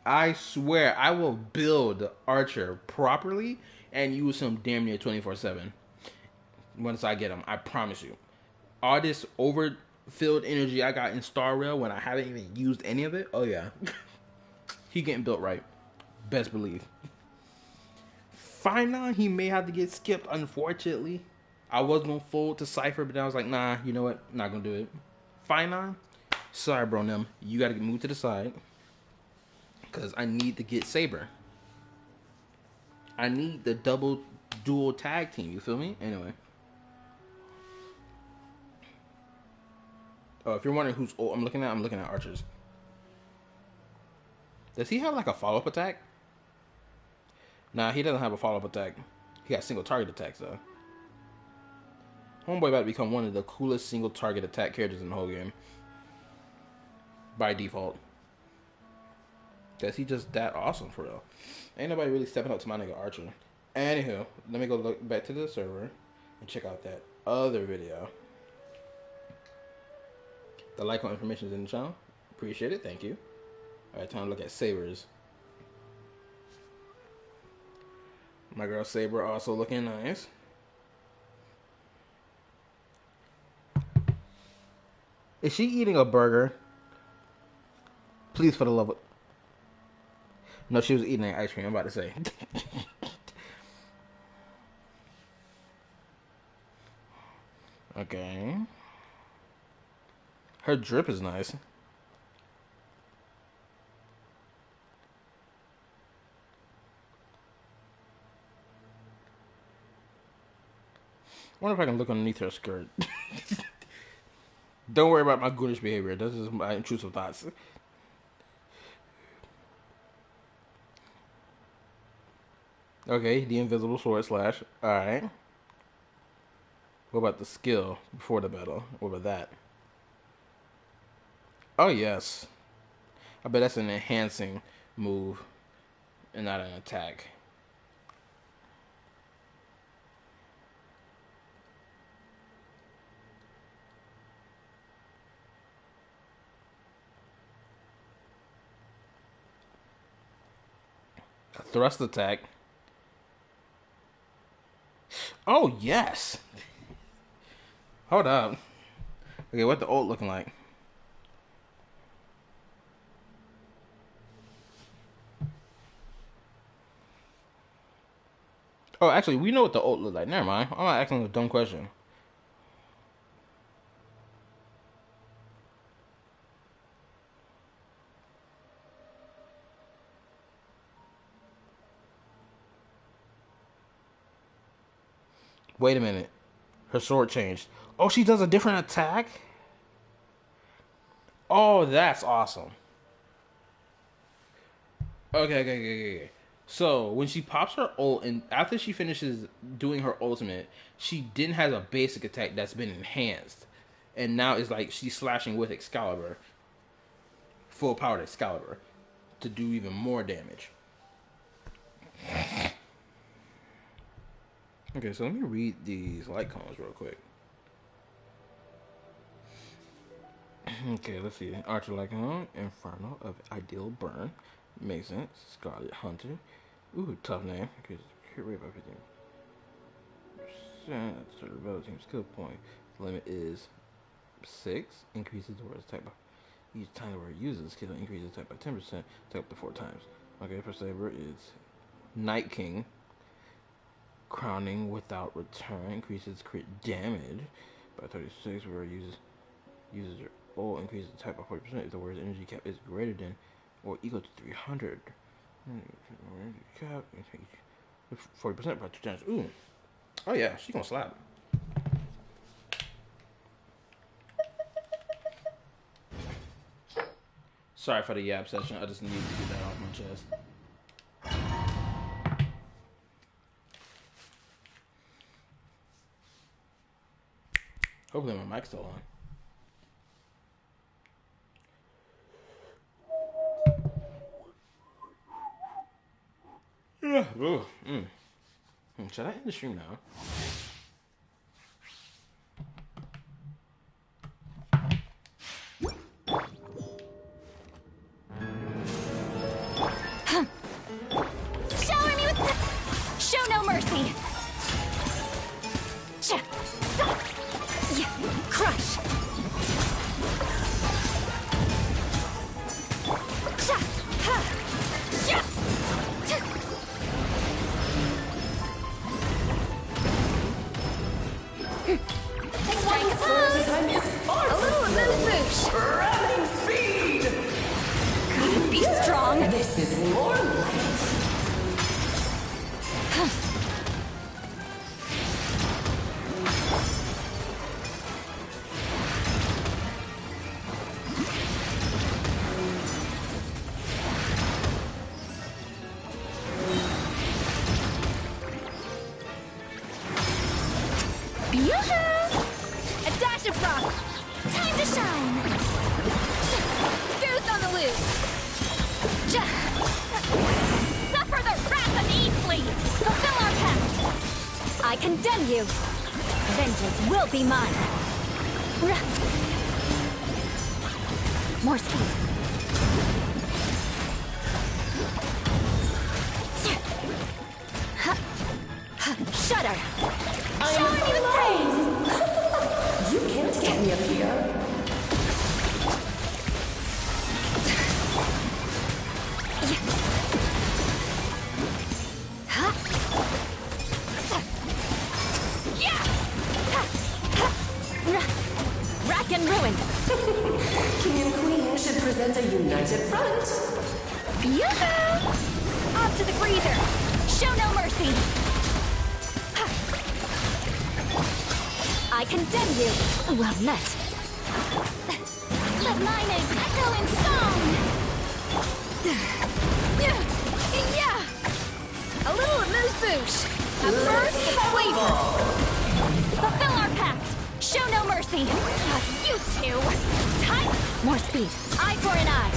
I swear I will build Archer properly and use him damn near 24/7. Once I get him, I promise you. All this overfilled energy I got in Star Rail when I haven't even used any of it. Oh yeah. He getting built right. Best believe. Final, he may have to get skipped, unfortunately. I was going to fold to Cypher, but then I was like, nah, you know what? Not going to do it. Final, sorry, bro, Nim. You got to move to the side. Because I need to get Saber. I need the double dual tag team. You feel me? Anyway. Oh, if you're wondering who's I'm looking at Archer's. Does he have like a follow-up attack? Nah, he doesn't have a follow-up attack. He got single target attacks though. Homeboy about to become one of the coolest single target attack characters in the whole game. By default. Cause he just that awesome for real. Ain't nobody really stepping up to my nigga Archer. Anywho, let me go look back to the server and check out that other video. The like on information is in the channel. Appreciate it, thank you. Alright, time to look at Sabers. My girl Saber also looking nice. Is she eating a burger? Please, for the love of... No, she was eating ice cream, I'm about to say. Okay. Her drip is nice. I wonder if I can look underneath her skirt. Don't worry about my ghoulish behavior. This is my intrusive thoughts. Okay, the invisible sword slash. Alright. What about the skill before the battle? What about that? Oh, yes. I bet that's an enhancing move and not an attack. A thrust attack. Oh, yes. Hold up. Okay, what the ult looking like? Oh, actually, we know what the ult look like. Never mind. I'm not asking a dumb question. Wait a minute. Her sword changed. Oh, she does a different attack? Oh, that's awesome. Okay. So, when she pops her ult, and after she finishes doing her ultimate, she then has a basic attack that's been enhanced. And now it's like she's slashing with Excalibur. Full powered Excalibur. To do even more damage. Okay, so let me read these light cones real quick. Okay, let's see. Archer light cone, Inferno of Ideal Burn. Makes sense. Scarlet Hunter. Ooh, tough name. Increases hit rate by 15%. That's the rebel team skill point. The limit is 6. Increases the word's attack by each time the word uses skill increases attack by 10%. Attack up to 4 times. Okay, for Saber is Night King. Crowning without return increases crit damage by 36. Where uses your ult increases attack by 40% if the word's energy cap is greater than or equal to 300. Cap 40% by 2 times. Ooh, oh yeah, she gonna slap. Sorry for the yap session. I just need to get that off my chest. Hopefully my mic's still on. Yeah. Should I end the stream now? Shower me with show no mercy. Crush. Crush! Ramming speed! Couldn't be strong! This is more like it. Yoo-hoo! A dash of frost! Time to shine! Goose on the loose! Suffer the wrath of Eatfleet! Fulfill our pact! I condemn you! Vengeance will be mine! More speed! Shudder! Shower me with praise! You can't get me up here. Rack and ruin! King and Queen should present a united front. Yoo-hoo! Off to the freezer! Show no mercy! I condemn you! Well met! Let my name echo in song! Yeah! A little amuse-bouche! A burst of flavor! Fulfill our pact! Show no mercy! You two! Time! More speed! Eye for an eye!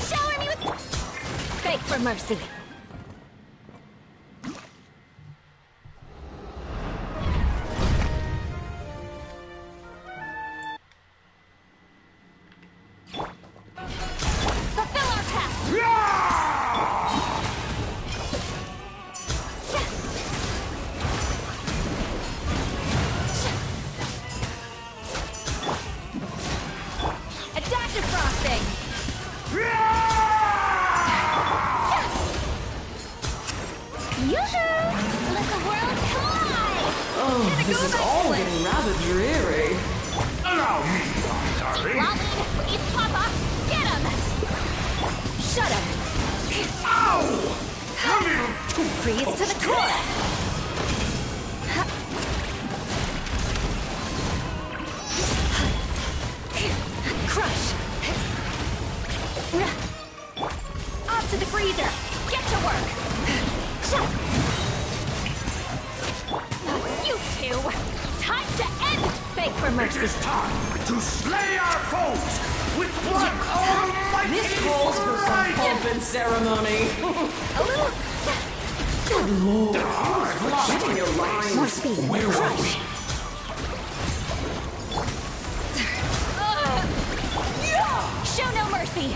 Shower me with... Beg for mercy! Fulfill our pact! A dash of frosting! Yoo-hoo! Let the world collide! Oh, this is all getting rather dreary. Allow me, darling. Waltz, it's Papa! Get him! Shudder! Ow! A little too Freeze to the core! Crush! Off to the freezer! Get to work! You two! Time to end! Beg for It mercy! is time to slay our foes with one almighty This calls for some pomp and ceremony. A little... Good lord. Getting your lines. More speed! Where were Crush! we? Show no mercy!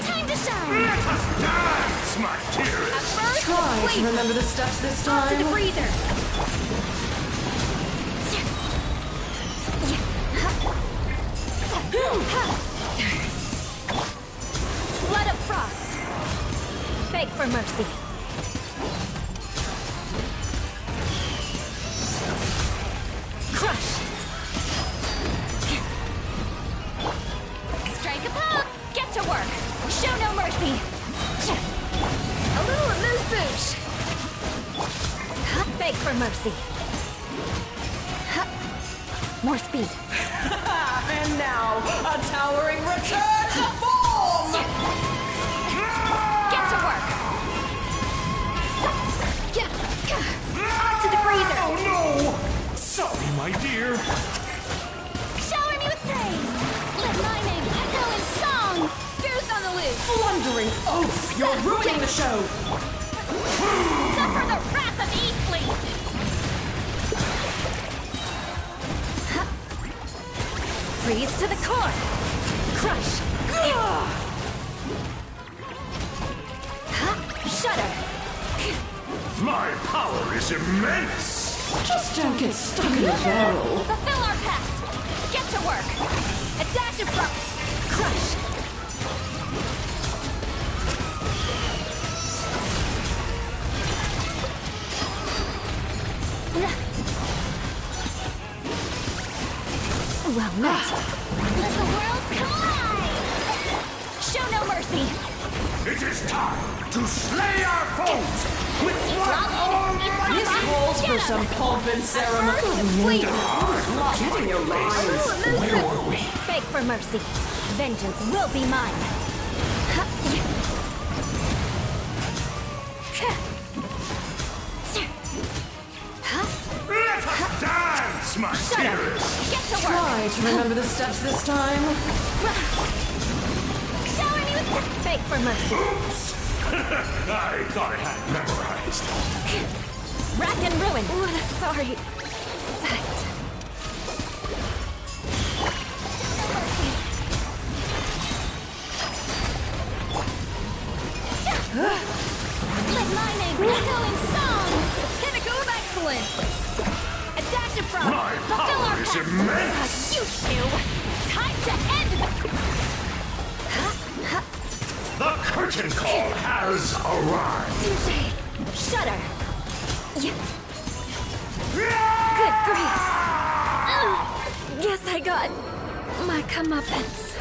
Time to shine! Let us dance, my dearest. A burst of Try to flavor! remember the steps this Off to the time. freezer! Blood of frost! Beg for mercy! Crush! Strike a pop! Get to work! Show no mercy! A little amuse-bouche! Beg for mercy! More speed! And now, a towering return to form! Get to work! To the freezer! Oh no! Sorry, my dear. Shower me with praise! Let my name echo in song! Goose on the loose! Blundering oaf! You're ruining the show! Suffer the wrath of Eatfleet! Freeze to the core! Crush! Shudder! My power is immense. Just don't get stuck in the barrel. Fulfill our pact! Get to work! A dash of frost! Crush! met. Let the worlds collide! Show no mercy! It is time to slay our foes with one almighty... This calls for some pomp and ceremony. Please! Getting your lines. Where were we? Beg for mercy. Vengeance will be mine. Let us dance, my dearest! Get to work! Try to remember the steps this time. Shower me with... Beg for mercy. Oops! I thought I had it memorized. Rack and ruin. What a sorry sight. Let my name echo in song. Pinnacle of excellence. A dash of pride. My Fulfill our power is task. immense. You two. Time to end The curtain call has arrived. Touché. Shudder. Good grief. Guess I got my comeuppance.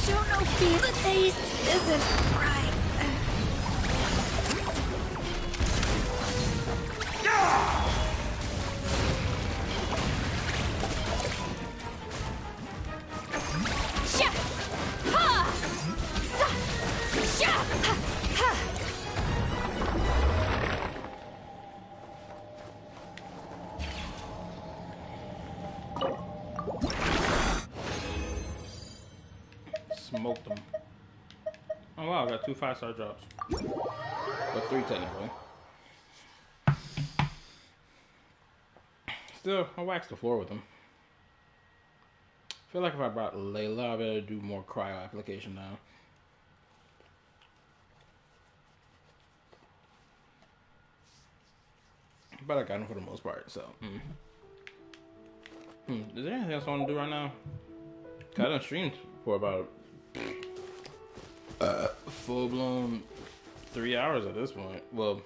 Show no fear. The taste isn't right. Sha! Ha! Sa! Sha! Ha! Ha! Smoked them. Oh wow, I got 2 5-star drops. But 3 technically. Still, I waxed the floor with them. I feel like if I brought Layla, I better do more cryo application now. But I got them for the most part, so. Is there anything else I want to do right now? 'Cause I done streamed for about full-blown 3 hours at this point. Well,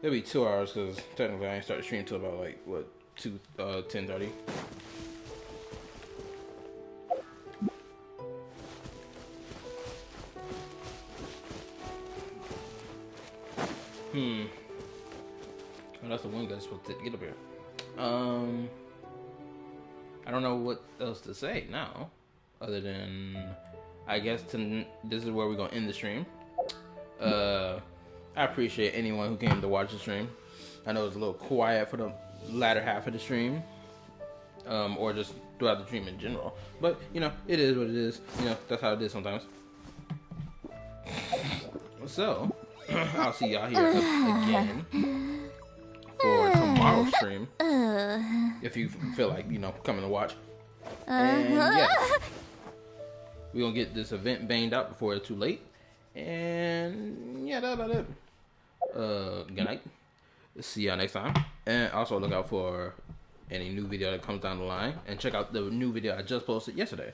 it'll be 2 hours because technically I ain't started streaming till about like what 10:30. Oh, that's the one that's supposed to get up here. I don't know what else to say now, other than I guess this is where we're gonna end the stream. I appreciate anyone who came to watch the stream. I know it's a little quiet for the latter half of the stream, or just throughout the stream in general. But you know, it is what it is. You know, that's how it is sometimes. So I'll see y'all here again for tomorrow's stream, if you feel like, you know, coming to watch. And yeah, we're gonna get this event banged out before it's too late. And yeah, that's about it. Good night. See y'all next time. And also look out for any new video that comes down the line. And check out the new video I just posted yesterday.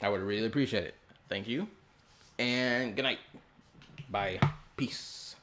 I would really appreciate it. Thank you. And good night. Bye. Peace.